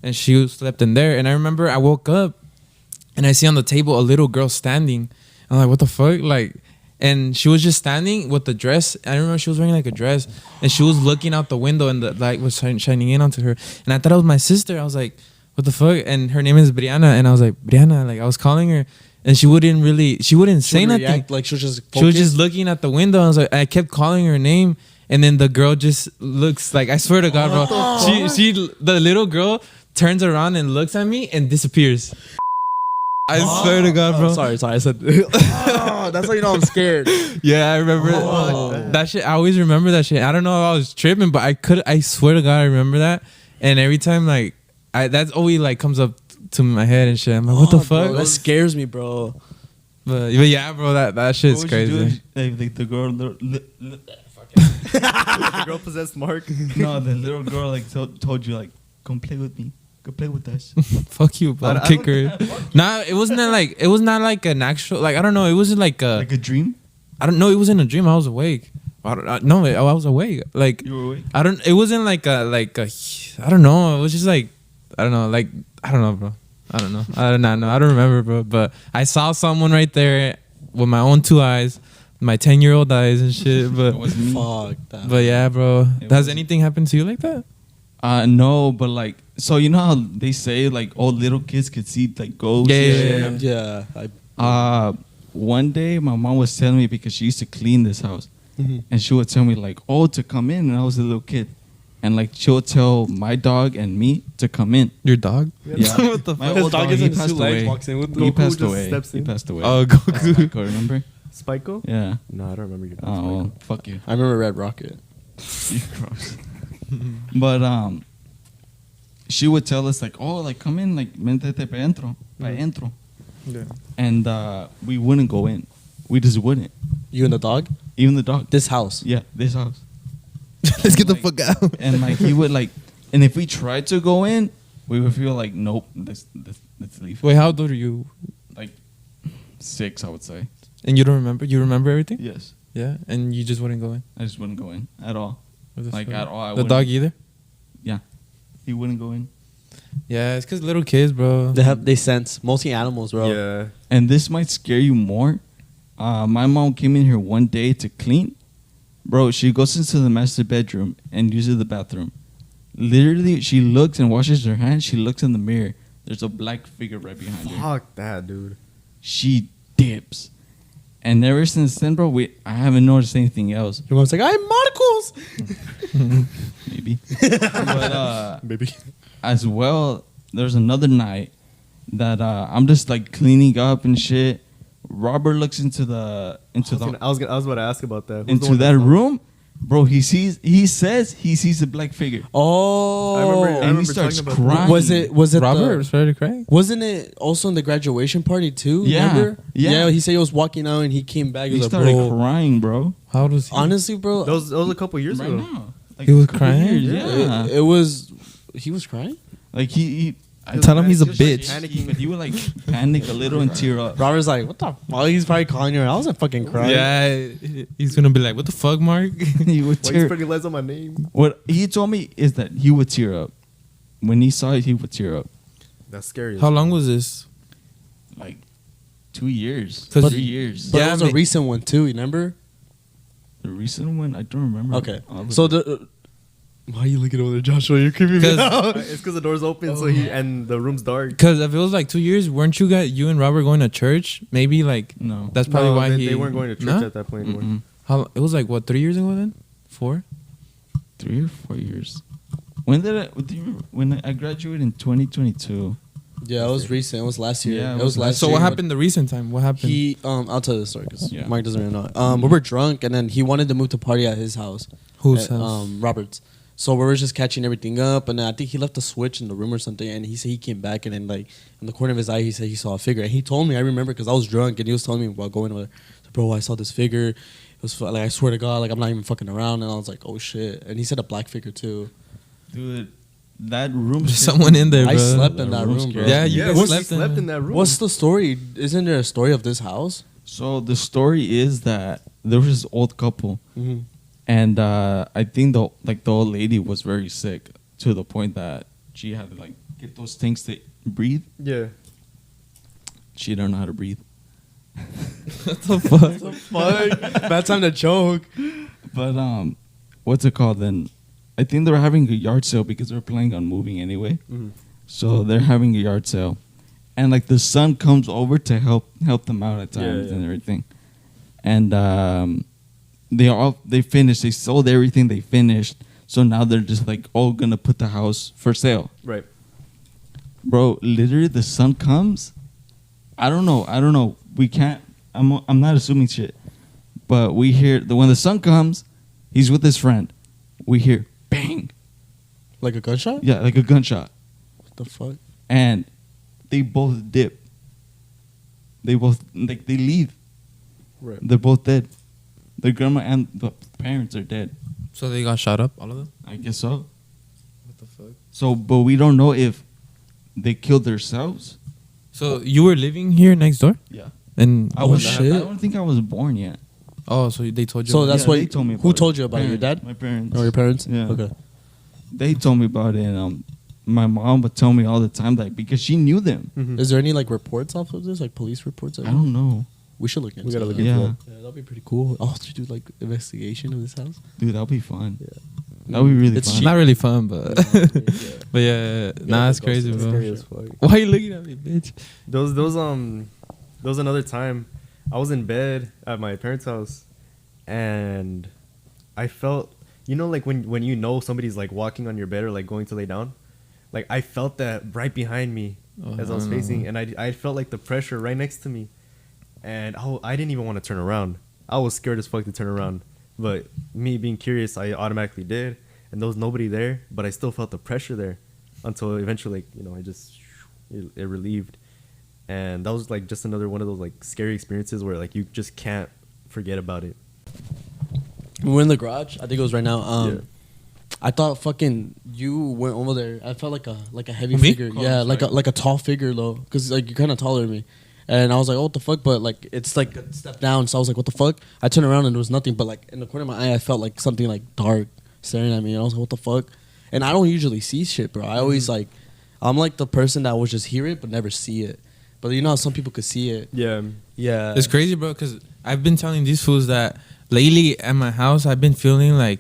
and she slept in there. And I remember I woke up, and I see on the table a little girl standing. I'm like, what the fuck? Like, and she was just standing with the dress. I remember she was wearing like a dress, and she was looking out the window, and the light was shining in onto her. And I thought it was my sister. I was like, what the fuck? And her name is Brianna, and I was like, Brianna. Like I was calling her, and she wouldn't say nothing. React, like she was just. She was focused. just looking at the window. I was like, I kept calling her name, and then the girl just looks like, I swear to God, bro. The little girl turns around and looks at me and disappears. I swear to God, bro. Sorry. I said. Oh, that's how you know I'm scared. Yeah, I remember that shit. I always remember that shit. I don't know if I was tripping, but I swear to God, I remember that. And every time, like, that's always like comes up to my head and shit. I'm like, what the fuck? Bro, that scares me, bro. But yeah, bro, that shit's What would you crazy. do if, like the girl, The girl possessed Mark. no, the little girl like told you like, come play with me. Go play with us. Fuck you, bro. I don't Kick her. think I- Nah, it was not like an actual, like, I don't know. It wasn't like a, Like a dream? I don't know. It wasn't a dream. I was awake. No, I was awake. Like, You were awake? it wasn't like a, I don't know. It was just like, I don't know. Like, I don't know, bro. I don't know. I don't know. I don't remember, bro. But I saw someone right there with my own 2 eyes, my 10-year-old eyes and shit. But, It was me. Fuck that. but yeah, bro. It Has was- anything happened to you like that? No, but like, so you know how they say like all little kids could see like ghosts? Yeah. Yeah. One day my mom was telling me because she used to clean this house, and she would tell me like, oh, to come in, and I was a little kid, and like she would tell my dog and me to come in. Your dog? Yeah. What the My fuck? old dog, he passed away. He Goku passed just away. steps He in. passed away. Oh, Goku. Spyco, remember? Spyco? Yeah. No, I don't remember your dog. Oh, well, Spyco. fuck you. I remember Red Rocket. You gross. But she would tell us like, oh, like come in, like métete pa entro. Yeah. And we wouldn't go in. We just wouldn't. You and the dog? Even the dog. This house. Yeah, this house. Let's get the Like- fuck out. And like he would like, and if we tried to go in, we would feel like, nope, let's leave. Wait, how old are you? Like 6, I would say. And you don't remember? You remember everything? Yes. Yeah. And you just wouldn't go in? I just wouldn't go in at all. What the Like fuck? at all. I The wouldn't. dog either? Yeah. He wouldn't go in. Yeah, it's because little kids, bro. They sense. Mostly animals, bro. Yeah. And this might scare you more. My mom came in here one day to clean. Bro, she goes into the master bedroom and uses the bathroom. Literally, she looks and washes her hands. She looks in the mirror. There's a black figure right behind her. Fuck that, dude. She dips. And ever since then, bro, I haven't noticed anything else. Your mom's like, I'm Marcos. Maybe. But Baby. as well, there's another night that I'm just like cleaning up and shit. Robert looks into the I was about to ask about that. Who's the into one that saw- room, bro. He says he sees a black figure, Oh. I remember and he talking starts about crying. Was it Robert started crying? wasn't it also in the graduation party too? Yeah. Remember? Yeah. He said he was walking out and he came back. He He was like, started bro. crying, bro. How old was he? Honestly, bro. That was a couple years Right ago. now, like He was a couple crying? years, yeah, It was. He was crying. like he Tell him he's a he was, like, bitch. panicking, but he would like panic a little and tear up. Robert's like, what the? Well, he's probably calling you. I wasn't fucking crying. Yeah, he's gonna be like, "What the fuck, Mark?" He would Why you tear. spreading lies on my name? What he told me is that he would tear up when he saw it. He would tear up. That's scary. How long was this? Like 2 years, 'Cause- 3 years. But Yeah, it was I a mean- recent one too. You remember? The recent one, I don't remember. Okay. all of So it. the. Why are you looking over there, Joshua? You're creeping me 'Cause- out. It's because the door's open, so Oh. and the room's dark. Because if it was like 2 years, weren't you and Robert going to church? Maybe like no, that's probably No, why they weren't going to church No? at that point anymore. Mm-mm. How it was like what 3 years ago then? 4? 3 or 4 years. When did I? Do you remember when I graduated in 2022? Yeah, it was recent. It was last year. Yeah, it was last So year. what happened the recent time? What happened? He I'll tell you the story because Yeah. Mike doesn't really know. We were drunk and then he wanted to move to party at his house. Whose at, house? Robert's. So we were just catching everything up, and then I think he left a switch in the room or something. And he said he came back, and then like in the corner of his eye, he said he saw a figure. And he told me, I remember, because I was drunk, and he was telling me about going over there. So, bro, I saw this figure. It was like, I swear to God, like I'm not even fucking around. And I was like, oh shit. And he said a black figure too. Dude, that room. There's someone in there, bro. I slept in that room room, bro. scares Yeah, me. you Yeah, guys we slept in that room. What's the story? Isn't there a story of this house? So the story is that there was this old couple, Mm-hmm. and I think the old lady was very sick to the point that she had to like get those things to breathe. Yeah. She don't know how to breathe. What the fuck? Fuck. Bad time to choke. But what's it called then? I think they were having a yard sale because they were planning on moving anyway. Mhm. So they're having a yard sale, and like the son comes over to help them out at times Yeah. and everything, and they finished. They sold everything. They finished. So now they're just like all gonna put the house for sale, Right. bro. Literally, the son comes. I don't know. We can't. I'm not assuming shit, but we hear when the son comes, he's with his friend. We hear bang, Like a gunshot? yeah, like a gunshot. What the fuck? And they both dip. They both like they leave. Right. They're both dead. The grandma and the parents are dead. So they got shot up, all of them. I guess so. What the fuck? So, but we don't know if they killed themselves. So you were living here next door, Yeah. and I was. shit. I don't think I was born yet. oh, so they told you. So about that's Yeah, why. they told me Who about told it. you about it? Your dad My parents. or your parents? Yeah. Okay. They told me about it. And, my mom would tell me all the time, like, because she knew them. Is there any like reports off of this, like police reports? I don't know, We should look into. We gotta look that. into Yeah. it. Yeah, that'd be pretty cool. Oh, to do like investigation of this house. dude. That'll be fun. Yeah. That'll be really It's fun. not really fun, but Yeah. but yeah, nah, that's crazy, That's bro. scary as fuck. Why are you looking at me, bitch? There was another time I was in bed at my parents' house, and I felt, you know, like when you know somebody's like walking on your bed or like going to lay down, like I felt that right behind me as I was facing, and I felt like the pressure right next to me, and I didn't even want to turn around. I was scared as fuck to turn around, but me being curious, I automatically did, and there was nobody there, but I still felt the pressure there, until eventually, like, you know, it relieved. And that was like just another one of those like scary experiences where like you just can't forget about it. We're in the garage. I think it was right now. Yeah. I thought fucking you went over there. I felt like a heavy Me? figure. Oh, Yeah, sorry. like a tall figure though, because like you're kind of taller than me. And I was like, oh, what the fuck? But like it's like a step down. So I was like, what the fuck? I turned around and there was nothing. But like in the corner of my eye, I felt like something like dark staring at me. And I was like, what the fuck? And I don't usually see shit, bro. I always like, I'm like the person that would just hear it but never see it. But you know how some people could see it. Yeah. Yeah. It's crazy, bro, because I've been telling these fools that lately at my house, I've been feeling like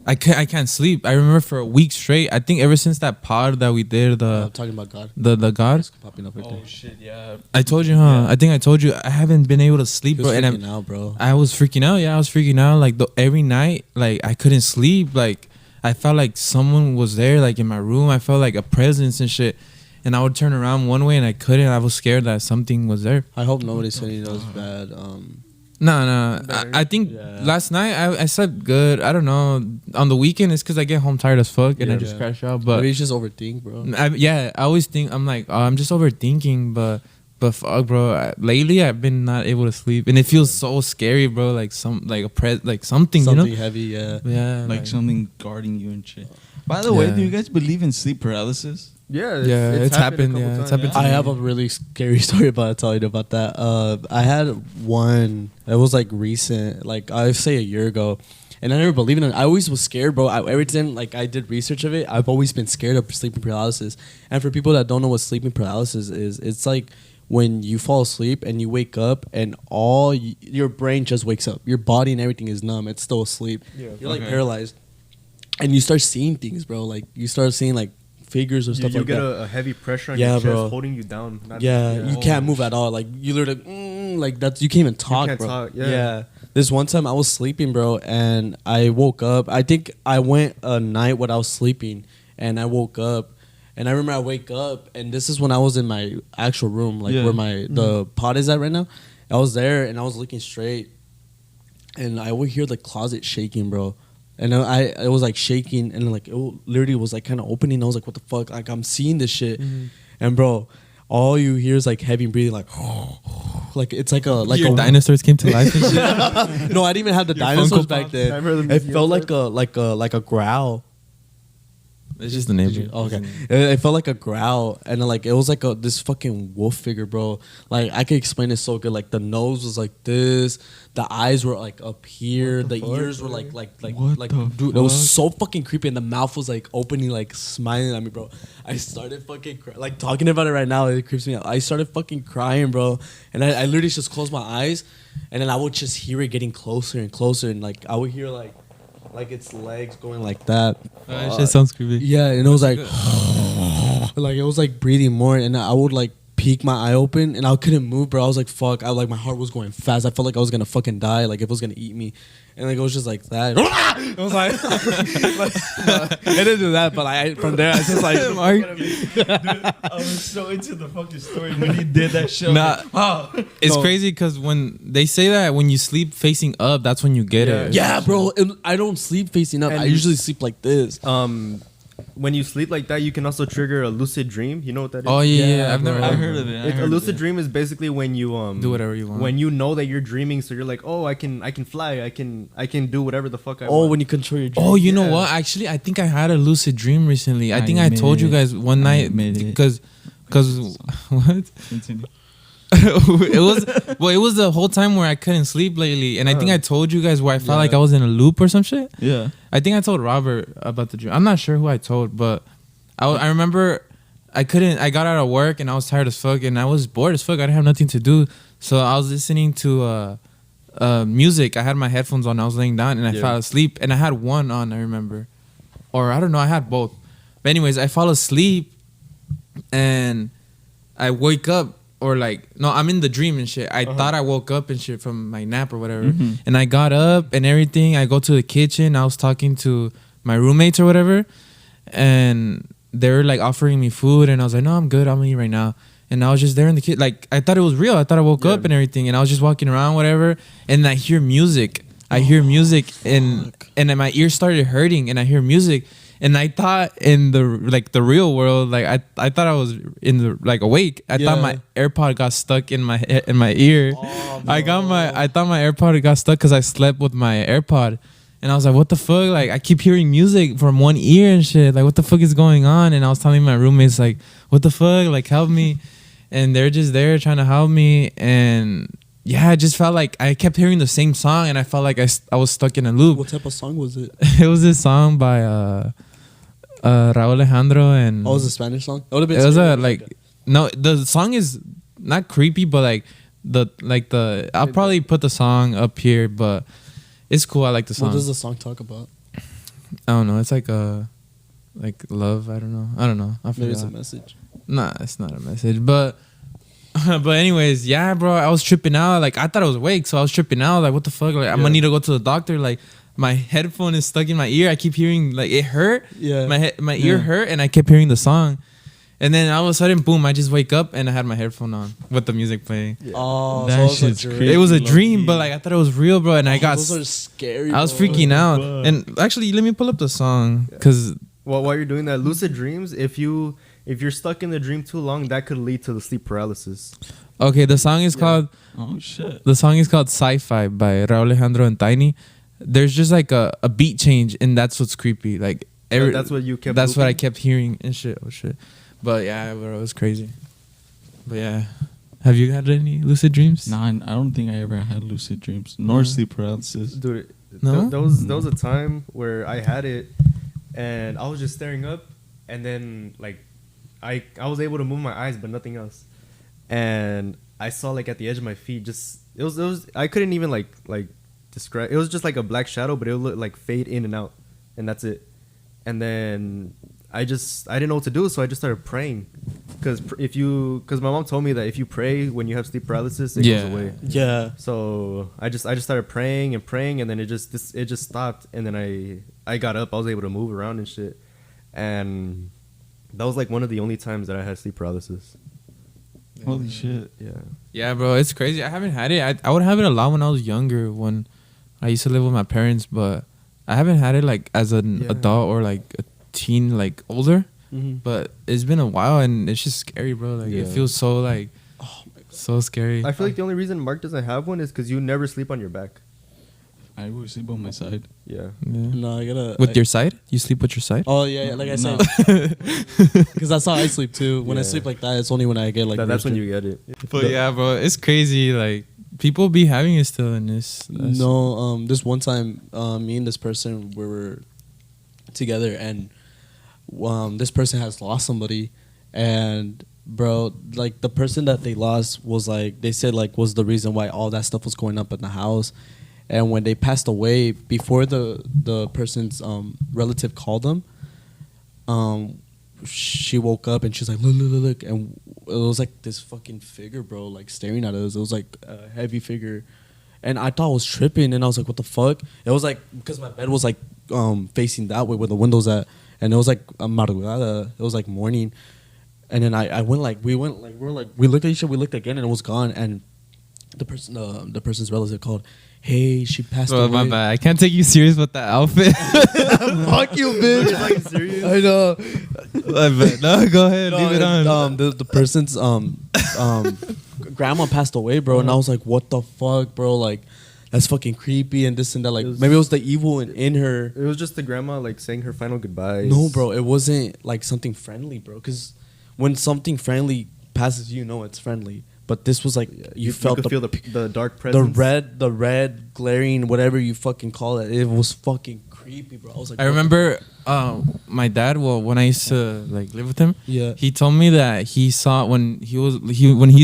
I can't sleep. I remember for a week straight. I think ever since that pod that we did, I'm talking about God. the God. It's popping up right there. shit, yeah. I told you, huh? I think I told you I haven't been able to sleep, He was bro. And freaking out, bro. I was freaking out. Yeah, I was freaking out. Like every night, like I couldn't sleep. Like I felt like someone was there, like in my room. I felt like a presence and shit. And I would turn around one way and I couldn't. I was scared that something was there. I hope nobody's sending those bad. No. Better. I think Yeah. last night I slept good. I don't know. On the weekend, it's because I get home tired as fuck and I Yeah. just crash out. But But maybe it's just overthink, bro. I always think, I'm like, oh, I'm just overthinking. But fuck, bro. Lately, I've been not able to sleep. And it feels so scary, bro. Like something, Something you know? heavy, yeah. Yeah. Like something guarding you and shit. By the way, Yeah. do you guys believe in sleep paralysis? Yeah. It's happened, a couple yeah, it's times. happened to I me. have a really scary story about telling you about that. I had one. It was like recent, like I say a year ago, and I never believed in it. I always was scared, bro. Every time like I did research of it, I've always been scared of sleeping paralysis. And for people that don't know what sleeping paralysis is, it's like when you fall asleep and you wake up and your brain just wakes up. Your body and everything is numb. It's still asleep. Yeah. You're like Okay. paralyzed, and you start seeing things, bro. Like you start seeing like figures or You stuff like get that. a heavy pressure on Yeah, your chest, bro. holding you down. Yeah, you can't Oh, move at all. Like you literally, like that's you can't even talk, can't bro. talk, yeah. This one time I was sleeping, bro, and I woke up. I think I went a night when I was sleeping, and I woke up, and I remember I wake up, and this is when I was in my actual room, like Yeah. where the pod is at right now. I was there, and I was looking straight, and I would hear the closet shaking, bro. And it was like shaking, and like it literally was like kind of opening. I was like, "What the fuck?" Like I'm seeing this shit, and bro, all you hear is like heavy breathing, like, like it's like a Your dinosaurs came to life and shit. No, I didn't even have the Your dinosaurs Funko back Pops? then. I remember them It being felt outside. like a growl. It's just the neighbor. Oh, okay, it felt like a growl, and like it was like this fucking wolf figure, bro. Like I could explain it so good. Like the nose was like this, the eyes were like up here, the fuck, ears were bro? like What the dude, it was fuck? so fucking creepy, and the mouth was like opening, like smiling at me, bro. I started fucking like talking about it right now. It creeps me out. I started fucking crying, bro, and I literally just closed my eyes, and then I would just hear it getting closer and closer, and like I would hear like its legs going like that. That shit sounds creepy. Yeah, and it was like, like it was like breathing more, and I would like peek my eye open, and I couldn't move, bro. I was like, fuck. I like my heart was going fast. I felt like I was gonna fucking die, like if it was gonna eat me, and like it was just like that. It was like, it didn't do that, but I from there I was just like, I was so into the fucking story when he did that show. Nah. Oh. It's No. crazy because when they say that when you sleep facing up, that's when you get it. yeah, bro. And I don't sleep facing up. And I you- usually sleep like this. When you sleep like that, you can also trigger a lucid dream. You know what that is? Oh yeah, Yeah, I've never bro. I heard of it. A lucid dream is basically when you Do whatever you want. When you know that you're dreaming, so you're like, oh, I can fly, I can do whatever the fuck I Oh, want. when you control your dream. Oh, you know Yeah. what? Actually, I think I had a lucid dream recently. I think I admit told you it. guys one I night admit it. because Cause what? Continue. it was the whole time where I couldn't sleep lately, and I think I told you guys where I felt like I was in a loop or some shit. Yeah. I think I told Robert about the dream. I'm not sure who I told, but I remember I got out of work and I was tired as fuck and I was bored as fuck. I didn't have nothing to do, so I was listening to music. I had my headphones on. I was laying down and I fell asleep, and I had one on. I remember, or I don't know. I had both. But anyways, I fall asleep and I wake up. Or like, no, I'm in the dream and shit. I thought I woke up and shit from my nap or whatever. Mm-hmm. And I got up and everything. I go to the kitchen. I was talking to my roommates or whatever. And they were like offering me food. And I was like, no, I'm good. I'm gonna eat right now. And I was just there in the kitchen. Like, I thought it was real. I thought I woke up and everything. And I was just walking around, whatever. And I hear music. And then my ears started hurting. And I hear music. And I thought in the real world, like I thought I was in the awake. I thought my AirPod got stuck in my ear. Oh, no. I thought my AirPod got stuck because I slept with my AirPod, and I was like, what the fuck? Like I keep hearing music from one ear and shit. Like what the fuck is going on? And I was telling my roommates like, what the fuck? Like help me. And they're just there trying to help me. And yeah, I just felt like I kept hearing the same song, and I felt like I was stuck in a loop. What type of song was it? It was this song by Raúl Alejandro and it was a Spanish song. It was no, the song is not creepy, but I'll probably put the song up here, but it's cool. I like the song. What does the song talk about? I don't know. It's like love. I don't know. Maybe it's a message. Nah, it's not a message, but anyways, yeah, bro, I was tripping out. Like I thought I was awake, so I was tripping out. Like what the fuck? Like I'm gonna need to go to the doctor. Like my headphone is stuck in my ear. I keep hearing like it hurt. Yeah. My ear hurt, and I kept hearing the song. And then all of a sudden, boom! I just wake up and I had my headphone on with the music playing. Yeah. Oh, that shit's crazy. It was a dream, but like I thought it was real, bro. And those are scary. I was freaking out. And actually, let me pull up the song because while you're doing that, lucid dreams, if you're stuck in the dream too long, that could lead to the sleep paralysis. Okay, the song is called. Oh shit! The song is called "Sci-Fi" by Raúl Alejandro and Tiny. There's just like a beat change, and that's what's creepy. Like that's what you kept. That's what I kept hearing and shit. Oh shit! But yeah, bro, it was crazy. But yeah, have you had any lucid dreams? Nah, I don't think I ever had lucid dreams nor sleep paralysis. Dude, no? There was a time where I had it, and I was just staring up, and then like I was able to move my eyes, but nothing else, and I saw like at the edge of my feet, just it was I couldn't even like describe. It was just like a black shadow, but it would look like fade in and out, and that's it. And then I didn't know what to do, so I just started praying, because my mom told me that if you pray when you have sleep paralysis, it goes away. Yeah. So I just started praying, and then it just stopped, and then I got up. I was able to move around and shit, and that was like one of the only times that I had sleep paralysis. Holy shit! Yeah, bro, it's crazy. I haven't had it. I would have it a lot when I was younger, when I used to live with my parents, but I haven't had it like as an adult or like a teen, like older. Mm-hmm. But it's been a while, and it's just scary, bro. Like it feels so like so scary. I feel like the only reason Mark doesn't have one is because you never sleep on your back. I always sleep on my side. Yeah. No, I gotta. With your side? You sleep with your side? Oh yeah, like I said, because that's how I sleep too. When I sleep like that, it's only when I get like. That's when you get it. But yeah, bro, it's crazy. Like people be having it still in this. No, this one time, me and this person we were together, and this person has lost somebody, and bro, like the person that they lost was like they said like was the reason why all that stuff was going up in the house. And when they passed away, before the person's relative called them, she woke up and she's like, look, and it was like this fucking figure, bro, like staring at us. It was like a heavy figure, and I thought I was tripping, and I was like, what the fuck? It was like because my bed was like facing that way where the windows at, and it was like madrugada. It was like morning, and then we looked at each other, we looked again, and it was gone, and the person's relative called. Hey, she passed away. My bad. I can't take you serious with that outfit. Fuck you, bitch. Are you serious? I know. No, go ahead. Leave it on. The person's grandma passed away, bro, and I was like, what the fuck, bro? Like, that's fucking creepy and this and that. Like, maybe it was the evil in her. It was just the grandma like saying her final goodbyes. No, bro, it wasn't like something friendly, bro. Because when something friendly passes, you know it's friendly. But this was like you felt could feel the dark the presence. red glaring, whatever you fucking call it. It was fucking creepy, bro. I was like, I remember my dad. Well, when I used to like live with him, Yeah. he told me that he saw when he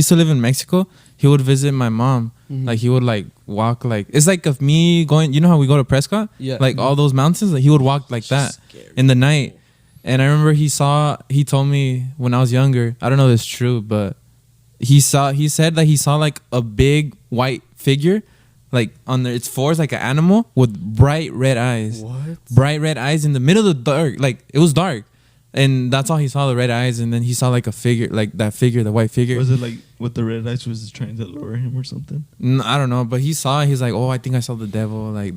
used to live in Mexico, he would visit my mom. Like he would like walk like it's like of me going. You know how we go to Prescott? Yeah. Like all those mountains. Like he would walk like that Scary. in the night. And I remember he told me when I was younger. I don't know if it's true, but he said that he saw like a big white figure, like on its fours, like an animal with bright red eyes. What? Bright red eyes in the middle of the dark. Like it was dark, and that's all he saw, the red eyes. And then he saw like a figure, like that figure, the white figure. Was it like with the red eyes was trying to lure him or something? I don't know, but he saw it. He's like, oh, I think I saw the devil, like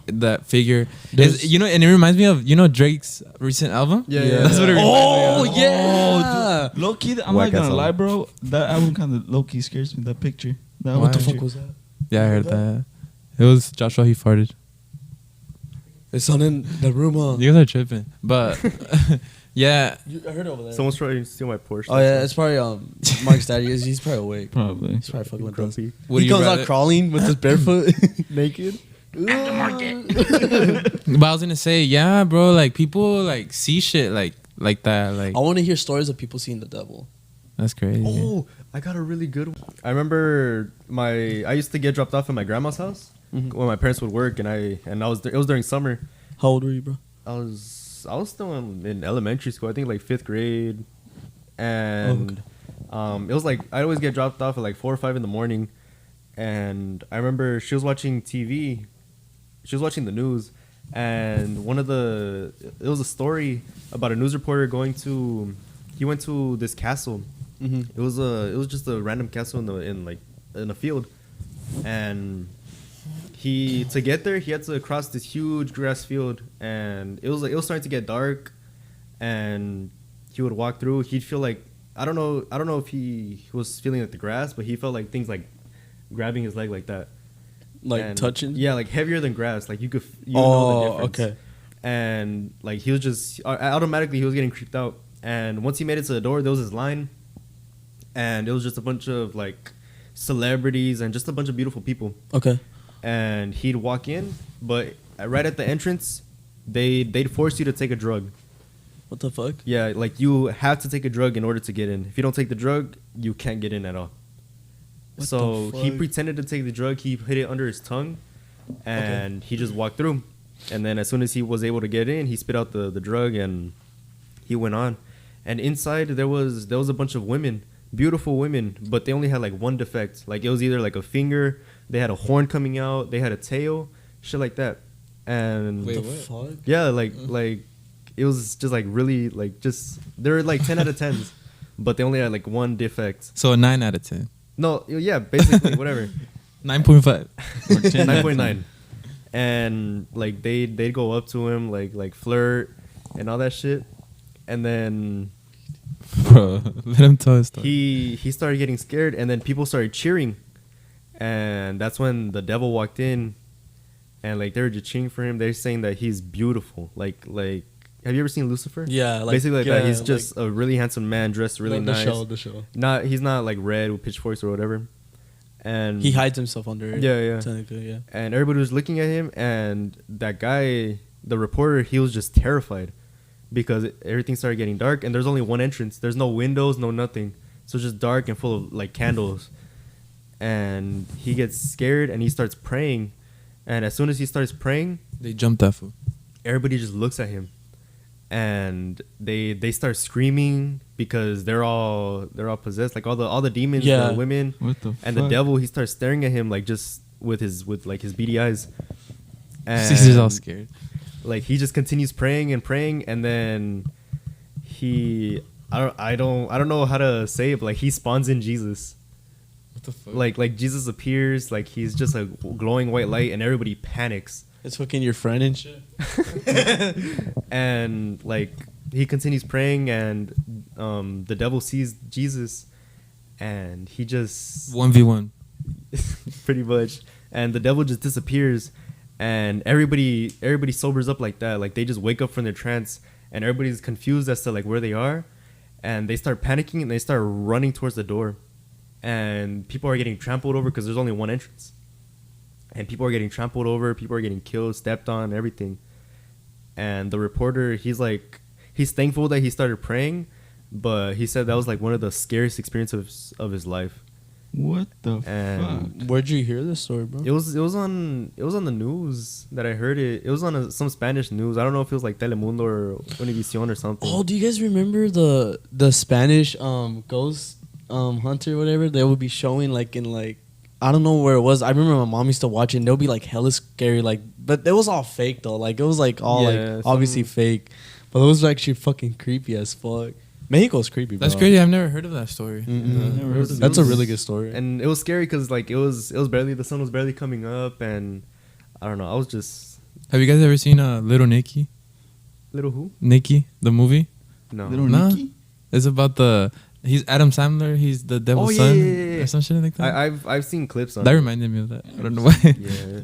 that figure. You know, and it reminds me of Drake's recent album. Yeah. That's what it reminds me of. yeah. Low key, I'm Whack not ass gonna lie, album. bro. That album kind of low key scares me. That picture. That What the picture. fuck was that? Yeah, I heard that. It was Joshua. He farted. It's on in the room, huh? You guys are tripping, but yeah. I heard over there. Someone's trying to steal my Porsche. Oh yeah, it's probably Mark's daddy. He's probably awake. Probably. He's probably fucking with us. Grumpy. Would He you comes rather- out crawling with his barefoot, naked. But I was gonna say, yeah, bro. Like people like see shit like that. Like I want to hear stories of people seeing the devil. that's crazy. Oh, I got a really good one. I remember I used to get dropped off at my grandma's house when my parents would work, and it was during summer. How old were you, bro? I was still in elementary school. I think like 5th grade, and it was like I'd always get dropped off at like 4 or 5 in the morning, and I remember she was watching TV. She was watching the news, and it was a story about a news reporter he went to this castle. It was just a random castle in a field, and to get there he had to cross this huge grass field, and it was starting to get dark, and he would walk through. He'd feel like I don't know if he was feeling like the grass, but he felt like things like grabbing his leg like that. Like And- touching? Yeah, like heavier than grass. Like you know the difference. okay. And like he was just automatically he was getting creeped out. And once he made it to the door, there was this line, and it was just a bunch of like celebrities and just a bunch of beautiful people. Okay. And he'd walk in, but right at the entrance, they'd force you to take a drug. What the fuck? Yeah, like you have to take a drug in order to get in. If you don't take the drug, you can't get in at all. What So the he fuck? pretended to take the drug. He hid it under his tongue, and he just walked through. And then as soon as he was able to get in, he spit out the drug, and he went on. And inside there was a bunch of women, beautiful women, but they only had like one defect. Like it was either like a finger, they had a horn coming out, they had a tail, shit like that. And What the fuck? yeah, like it was just like really like just they were like 10 out of 10s, but they only had like one defect. So a 9 out of 10. No, yeah, basically whatever. 9.5. Or 10 9.9. And like they'd go up to him like flirt and all that shit. And then Bro, let him tell his story. he started getting scared, and then people started cheering. And that's when the devil walked in, and like they were just cheering for him. They're saying that he's beautiful. Like have you ever seen Lucifer? Yeah, like basically like that. He's like just a really handsome man dressed really the nice. The show. He's not like red with pitchforks or whatever. And He hides himself under it. Yeah. Technically, yeah. And everybody was looking at him, and that guy, the reporter, he was just terrified because everything started getting dark, and there's only one entrance. There's no windows, no nothing. So it's just dark and full of like candles. And he gets scared, and he starts praying. And as soon as he starts praying, They jumped that fool. everybody just looks at him, and they start screaming because they're all possessed, like all the demons, Yeah. the women, What the and fuck? the devil. He starts staring at him like just with his beady eyes. Caesar's all scared. Like he just continues praying, and then I don't know how to say it, but like he spawns in Jesus. What the fuck? Like Jesus appears, like he's just a glowing white light, and everybody panics. It's fucking your friend and shit. And like he continues praying, and the devil sees Jesus, and he just 1v1. pretty much, and the devil just disappears, and everybody sobers up like that. Like they just wake up from their trance, and everybody's confused as to like where they are, and they start panicking and they start running towards the door, and people are getting trampled over because there's only one entrance, and people are getting trampled over, people are getting killed, stepped on, everything. And the reporter, he's thankful that he started praying, but he said that was like one of the scariest experiences of his life. What the And fuck? Where'd you hear this story, bro? It was on the news that I heard it. It was on some Spanish news. I don't know if it was like Telemundo or Univision or something. Oh, do you guys remember the Spanish ghost hunter or whatever? They would be showing like in like, I don't know where it was. I remember my mom used to watch it and they'll be like hella scary, like, but it was all fake though. Like it was like all like obviously fake. But it was actually fucking creepy as fuck. Mexico's creepy, bro. That's crazy. I've never heard of that story. Never heard of That's a this. really good story. And it was scary because like it was barely, the sun was barely coming up, and I don't know. I was just Have you guys ever seen Little Nicky? little who? Nicky, the movie? No. Little Nah. Nicky? It's about he's Adam Sandler. He's the devil's Oh, yeah, son yeah, yeah. or some shit like that. I've seen clips on That it. reminded me of that. I don't know why. Yeah.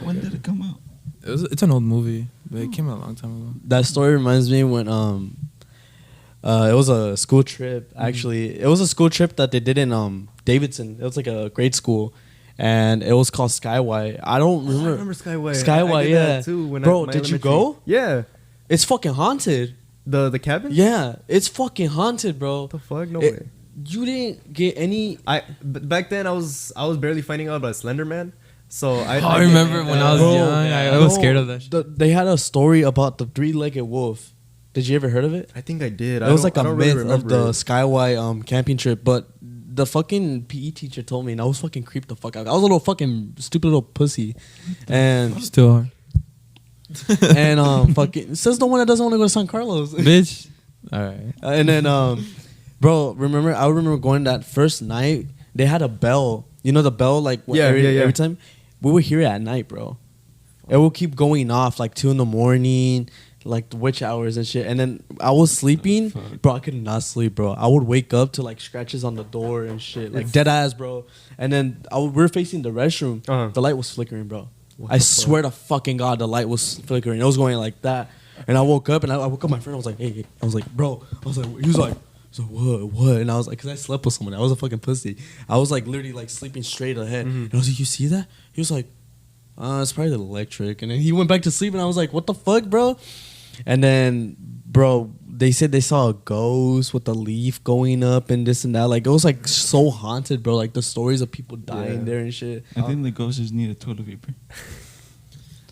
When did it come out? It's an old movie, but it came out a long time ago. That story reminds me when it was a school trip. Actually, it was a school trip that they did in Davidson. It was like a grade school, and it was called Skyway. I don't remember. I remember Skyway. Skyway, I did yeah. that too when Bro, my did you elementary- go? Yeah. It's fucking haunted. The cabin? Yeah, it's fucking haunted, bro. What the fuck? No It- way. You didn't get any. Back then I was barely finding out about Slender Man. So I remember when I was Bro, young. I was scared of that shit. They had a story about the three-legged wolf. Did you ever heard of it? I think I did. It was like a myth of remember the it. Skyway camping trip, but the fucking PE teacher told me, and I was fucking creeped the fuck out. I was a little fucking stupid little pussy, and Still are. fucking says the one that doesn't want to go to San Carlos, Bitch. All right. and then bro, I remember going that first night. They had a bell, you know the bell like every time we would hear it at night, bro. It will keep going off like 2 a.m, like the witch hours and shit. And then I was sleeping, bro. I could not sleep, bro. I would wake up to like scratches on the door and shit, like dead ass, bro. And then we're facing the restroom. Uh-huh. The light was flickering, bro. I swear to fucking God, the light was flickering. It was going like that. And I woke up and I woke up my friend. I was like, hey. I was like, bro. I was like, he was like, what? And I was like, because I slept with someone. I was a fucking pussy. I was like literally like sleeping straight ahead. And I was like, you see that? He was like, it's probably the electric. And then he went back to sleep and I was like, what the fuck, bro? And then, bro, they said they saw a ghost with a leaf going up and this and that. Like, it was like so haunted, bro. Like the stories of people dying there and shit. I think the ghosts just need a toilet paper.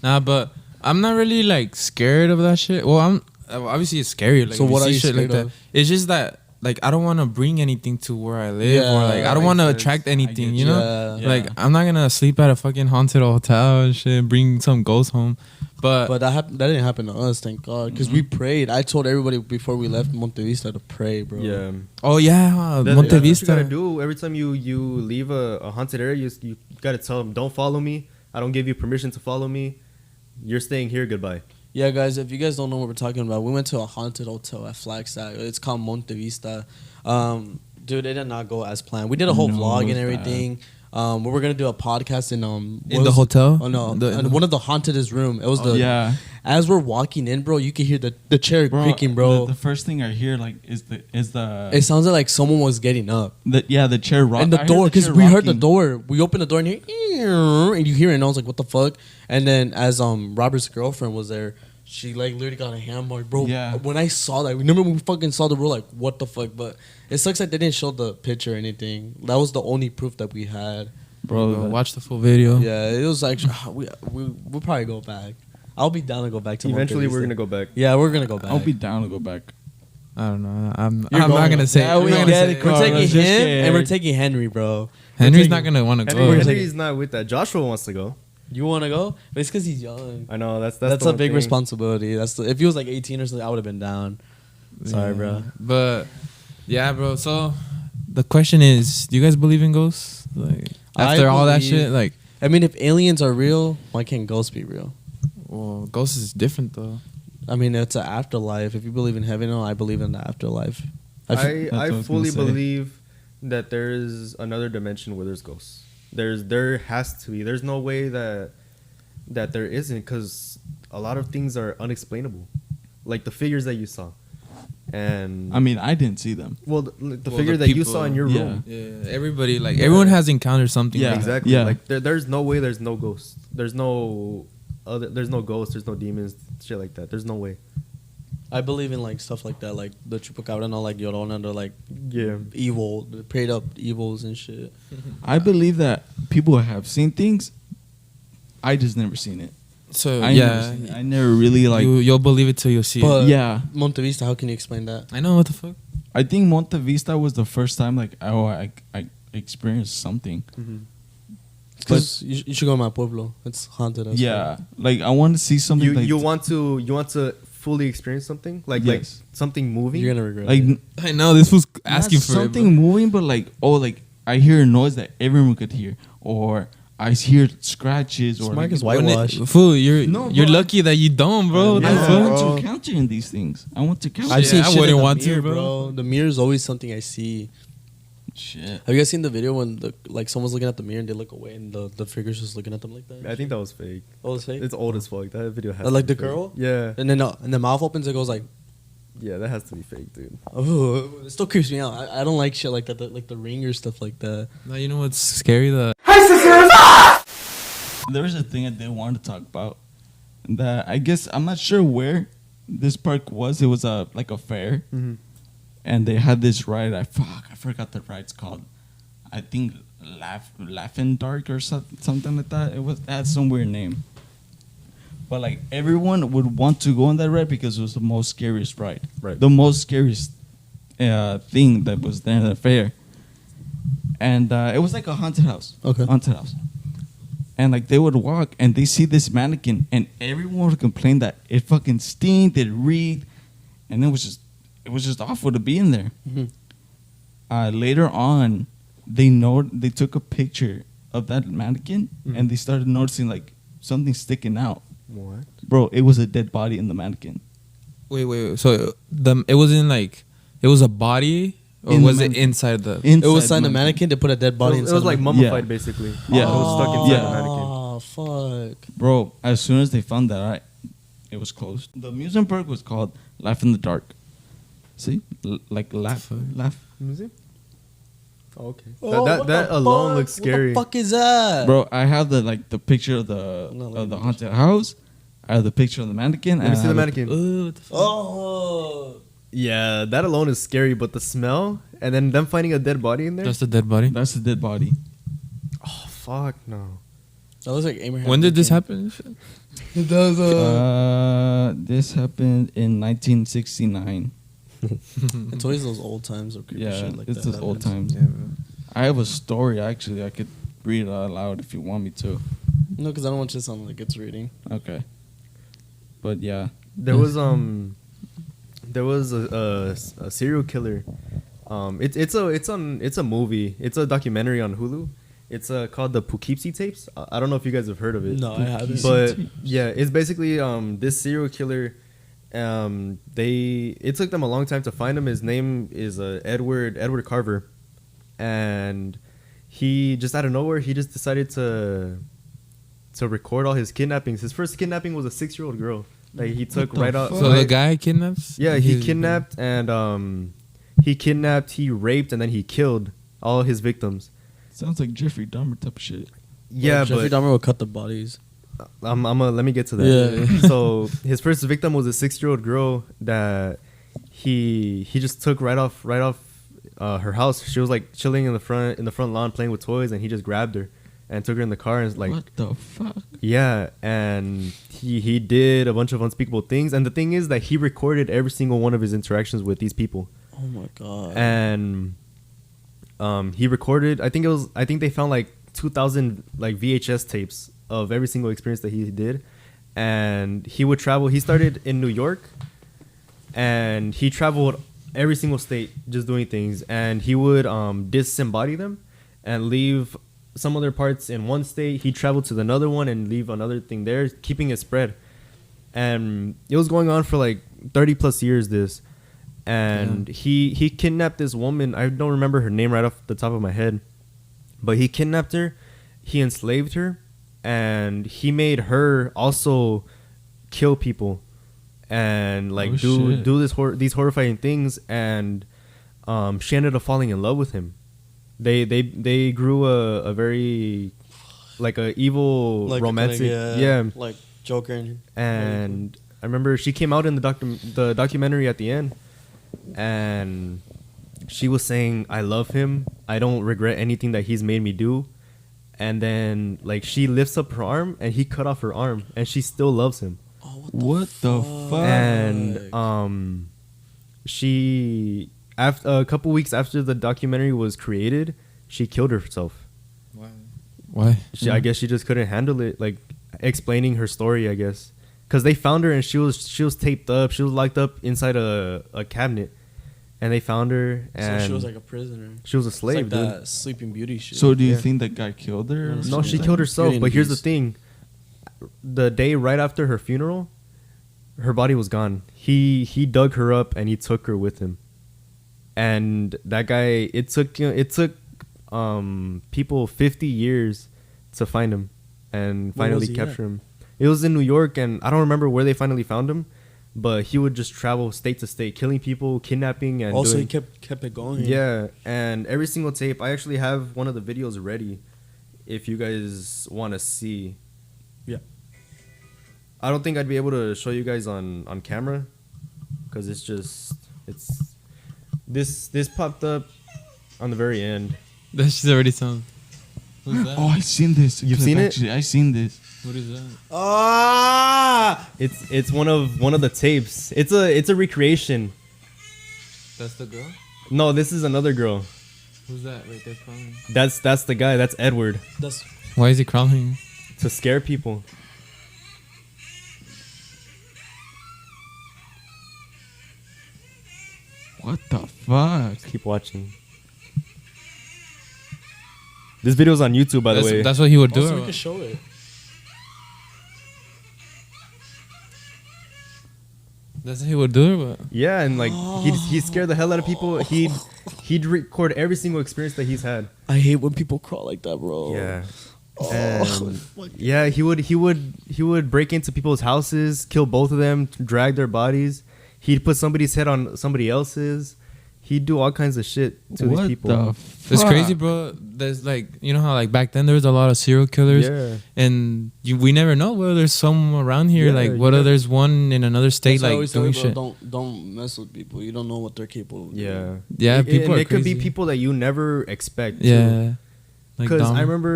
Nah, but I'm not really like scared of that shit. Well, I'm obviously it's scary. Like, So if what see are you shit like scared that? of? It's just that like I don't want to bring anything to where I live, Yeah, or like I don't makes want to sense. attract anything. get You you. know, Yeah. like I'm not gonna sleep at a fucking haunted hotel and shit. Bring some ghosts home, but That didn't happen to us, thank God. Because we prayed. I told everybody before we left Monte Vista to pray, bro. Yeah. oh yeah, That's Monte what you Vista. gotta do every time you leave a haunted area. You gotta tell them, don't follow me. I don't give you permission to follow me. You're staying here. Goodbye. Yeah, guys, if you guys don't know what we're talking about, we went to a haunted hotel at Flagstaff. It's called Monte Vista. Dude, it did not go as planned. We did a whole No, vlog it was and everything. We were gonna do a podcast in In the hotel? Oh no, The- in one of the hauntedest room. It was the Yeah. As we're walking in, bro, you could hear the chair creaking, bro. The first thing I hear like is the It sounded like someone was getting up. the chair rock And the I heard door, because chair we heard the rocking. door. We opened the door and and you hear it, and I was like, "What the fuck?" And then as Robert's girlfriend was there, she like literally got a hand mark, bro. Yeah. When I saw that, remember when we fucking saw the, we're like, "What the fuck?" But it sucks that they didn't show the picture or anything. That was the only proof that we had. Bro, watch the full video. Yeah, it was actually we'll probably go back. I'll be down to go back to. Eventually, Monte we're Vista. gonna go back. Yeah, we're gonna go back. I'll be down to go back. I don't know. I'm You're not going. gonna say. Yeah, I'm we not gonna get say it. it. We're Oh, taking let's him just and we're get- taking Henry, bro. Henry's not gonna want to go. Henry's not with that. Joshua wants to go. You want to go? But it's because he's young. I know that's That's the a one big thing. responsibility. If he was like 18 or something, I would have been down. Sorry, Yeah. bro. But yeah, bro. So the question is, do you guys believe in ghosts? Like after all that believe- shit, like, I mean, if aliens are real, why can't ghosts be real? well, ghosts is different though. I mean, it's an afterlife. If you believe in heaven, I believe in the afterlife. That's what I I was fully gonna say. believe that there is another dimension where there's ghosts. There has to be. There's no way that there isn't, because a lot of things are unexplainable, like the figures that you saw, And I mean, I didn't see them. well, the Well, figure the that you people- saw in your yeah. room. Yeah, everybody like everyone has encountered something. Yeah. like that. Exactly. Yeah. Like there's no way there's no ghosts. There's no ghosts. There's no demons. Shit like that. There's no way. I believe in like stuff like that, like the chupacabra and all, like Llorona, the like Yeah. evil, the prayed up evils and shit. I believe that people have seen things. I just never seen it. So I yeah, never seen it. I never really like. you'll believe it till you see But it. yeah, Monte Vista, how can you explain that? I know what the fuck. I think Monte Vista was the first time like I experienced something. Because you should go to my pueblo. It's haunted. As Yeah, like I want to see something. You like you want to fully experience something like Yes. something moving. You're gonna regret like it. I know this was not asking for something it, moving, but like like I hear a noise that everyone could hear, or I hear scratches, or Mark like, is whitewash. Fool, you're No, you're bro. lucky that you don't, bro. What I the Yeah, fuck? want bro. to counter in these things. I want to counter. I've Yeah, seen I shit wouldn't in the want to, mirror, bro. The mirror is always something I see. Shit. Have you guys seen the video when someone's looking at the mirror and they look away and the figure's just looking at them like that? I think that was fake. Oh, it's fake. It's old as fuck. That video has Like to be the fake. girl? Yeah. And then and the mouth opens, it goes like, Yeah, that has to be fake, dude. oh, it still creeps me out. I don't like shit like that, like the ring or stuff like that. No, you know what's scary? There was a thing I did want to talk about. That I guess I'm not sure where this park was. It was like a fair, Mm-hmm. and they had this ride. I forgot the ride's called. I think Laugh in Dark or something like that. It had some weird name. But like everyone would want to go on that ride because it was the most scariest ride. Right. The most scariest thing that was there at the fair. And it was like a haunted house. Okay. Haunted house. And like they would walk and they see this mannequin and everyone would complain that it fucking stinked, it reeked, and it was just awful to be in there. Mm-hmm. Later on, they took a picture of that mannequin and they started noticing like something sticking out. What? Bro, it was a dead body in the mannequin. Wait. So it wasn't like it was a body, or In the was it mannequin. inside the? It was inside the mannequin. They put a dead body It inside. was like the mummified, Yeah. basically. Yeah. It was stuck inside Yeah. the mannequin. Oh fuck! Bro, as soon as they found that, it was closed. The amusement park was called Laugh in the Dark. See? like laugh. Let me see. Oh, okay. Oh, that what that the alone fuck? looks scary. What the fuck is that? Bro, I have the picture of the haunted house. I have the picture of the mannequin. Let me and see I the have mannequin. What the fuck? Oh, Yeah, that alone is scary, but the smell and then them finding a dead body in there. Just a dead body. That's the dead body. Oh fuck no. that looks like Abraham. When did this Lincoln. happen? It does. This happened in 1969. It's always those old times or creepy Yeah, shit like it's that. those old happens. times. I have a story actually. I could read it out loud if you want me to. No, because I don't want you to sound like it's reading. Okay. But yeah. There was a serial killer. It's a movie. It's a documentary on Hulu. It's called the Poughkeepsie tapes. I don't know if you guys have heard of it. No, I haven't. But yeah, it's basically this serial killer. It took them a long time to find him. His name is Edward Carver, and he just out of nowhere he just decided to record all his kidnappings. His first kidnapping was a 6-year-old girl. Like he took the right out. fuck? So the guy kidnaps? Yeah, he kidnapped and he raped, and then he killed all his victims. Sounds like Jeffrey Dahmer type of shit. Yeah, Jeffrey but Dahmer will cut the bodies. let me get to that. Yeah. So his first victim was a 6-year-old girl that he just took right off her house. She was like chilling in the front lawn playing with toys, and he just grabbed her and took her in the car and was like, what the fuck? yeah. And he did a bunch of unspeakable things. And the thing is that he recorded every single one of his interactions with these people. Oh my god. And he recorded. I think they found like 2,000 like VHS tapes of every single experience that he did. And he would travel. He started in New York, and he traveled every single state just doing things. And he would disembody them and leave some other parts in one state. He traveled to another one and leave another thing there, keeping it spread. And it was going on for like 30 plus years. This. And he kidnapped this woman. I don't remember her name right off the top of my head, but he kidnapped her, he enslaved her, and he made her also kill people. and like Oh, do these horrifying things, and she ended up falling in love with him. They grew a very like a evil Like romantic, like Joker and I remember she came out in the documentary at the end, and she was saying, "I love him. I don't regret anything that he's made me do." And then like she lifts up her arm, and he cut off her arm, and she still loves him. Oh, What the fuck? And she after a couple weeks after the documentary was created, she killed herself. Why? I guess she just couldn't handle it, like explaining her story, I guess, because they found her and she was taped up. She was locked up inside a cabinet, and they found her, and so she was like a prisoner. she was a It's slave, like dude. that Sleeping Beauty shit. So do you Yeah. think that guy killed her? or No, No, something? she killed herself. Beauty and But here's the Beast. thing: the day right after her funeral, her body was gone. He dug her up and he took her with him. And that guy, it took people 50 years to find him and Where finally was he capture at? him. It was in New York, and I don't remember where they finally found him, but he would just travel state to state, killing people, kidnapping, and also doing, he kept it going. yeah, and every single tape. I actually have one of the videos ready, if you guys want to see. Yeah. I don't think I'd be able to show you guys on camera, because it's this popped up on the very end. That shit's already sound. Who's that? Oh, I seen this. You've seen it? Actually, I seen this. What is that? Ah! It's one of the tapes. It's a recreation. That's the girl? No, this is another girl. Who's that right there crawling? That's the guy. That's Edward, That's Why is he crawling? to scare people. What the fuck? Keep watching. This video's on YouTube, by the way. That's what he would do. also or we what? can show it. That's what he would do. Or what? Yeah, and like he'd scare the hell out of people. He'd record every single experience that he's had. I hate when people crawl like that, bro. Yeah. And yeah, he would break into people's houses, kill both of them, drag their bodies. He'd put somebody's head on somebody else's. He'd do all kinds of shit to these people. What the fuck? It's crazy, bro. There's like, you know how like back then there was a lot of serial killers, Yeah. and we never know whether there's some around here. Yeah, like, whether there's one in another state, That's why I like always tell doing people, shit. don't mess with people. You don't know what they're capable of. Yeah. Yeah, people and are it could be crazy. people that you never expect. too. Yeah, like Because I Dom. remember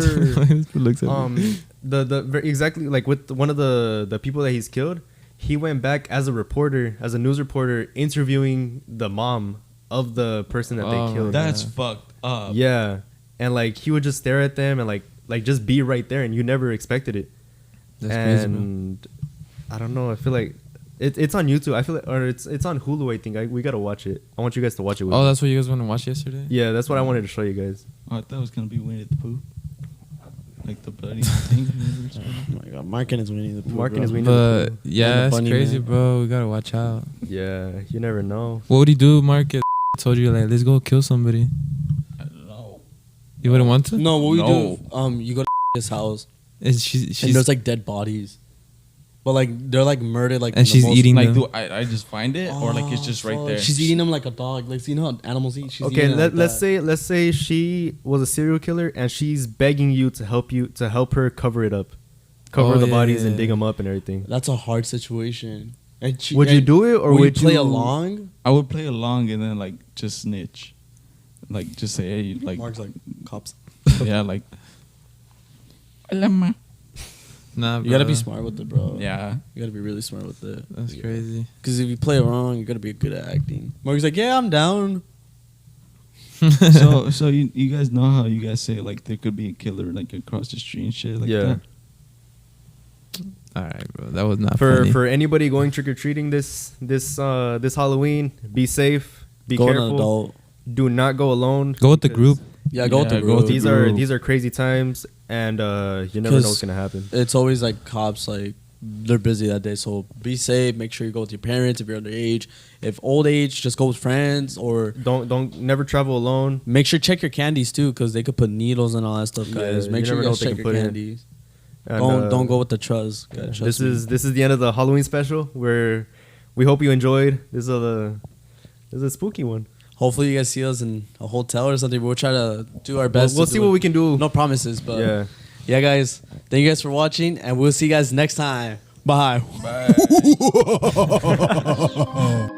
Looks at me. exactly like with one of the people that he's killed, he went back as a reporter, as a news reporter, interviewing the mom of the person that Oh, they killed. That's fucked up. Yeah, and like he would just stare at them and like just be right there, and you never expected it. That's crazy, bro. And I don't know. I feel like it's on YouTube. I feel like, or it's on Hulu. I think we gotta watch it. I want you guys to watch it. With Oh, me. that's what you guys want to watch yesterday? Yeah, that's what I wanted to show you guys. Oh, I thought it was gonna be Winnie the Pooh. Like the bloody thing. Oh my god, Markin is winning the pool. Markin bro. is winning. But yeah, the it's bunny, crazy, man. bro. We gotta watch out. Yeah, you never know. What would he do, Mark? If told you like, let's go kill somebody. I don't know. You wouldn't want to? No, what we No. do? You go to his house, Is she? and She's there's like dead bodies, but like they're like murdered, like And in the she's most- eating Like, them. do I just find it, or like it's just right fuck. there? She's eating them like a dog. Like, you know how animals eat? She's Okay, eating it like let's that. let's say she was a serial killer and she's begging you to help her cover it up, cover Oh, the yeah, bodies yeah, and yeah. dig them up and everything. That's a hard situation. And she, Would you and do it, or would would you play you along? I would play along and then like just snitch, like just say hey, like Mark's like cops. yeah, like. Alama. Nah, You gotta be bro. smart with it, bro. Yeah. You gotta be really smart with it. That's crazy. Because if you play wrong, you gotta be good at acting. Mark's like, yeah, I'm down. So you guys know how you guys say like there could be a killer like across the street and shit like Yeah. that. All right, bro. That was not for funny. for anybody going trick or treating this Halloween? Be safe. Be Go with an careful. adult. Do not go alone. Go with the because group. Yeah, go with the Yeah, go group. with the group. These are crazy times, and you never know what's gonna happen. It's always like cops, like they're busy that day. So be safe. Make sure you go with your parents if you're underage. If old age, just go with friends, or Don't never travel alone. make sure check your candies too, because they could put needles and all that stuff, guys. Yeah, Make you sure never you know guys what they check can your put in. candies. And, Don't go with the trust. yeah, Guys, this trust me. is the end of the Halloween special. We're we hope you enjoyed. This is a spooky one. Hopefully you guys see us in a hotel or something. We'll try to do our best. We'll see what we can do. No promises, but yeah, guys. Thank you guys for watching, and we'll see you guys next time. Bye. Bye.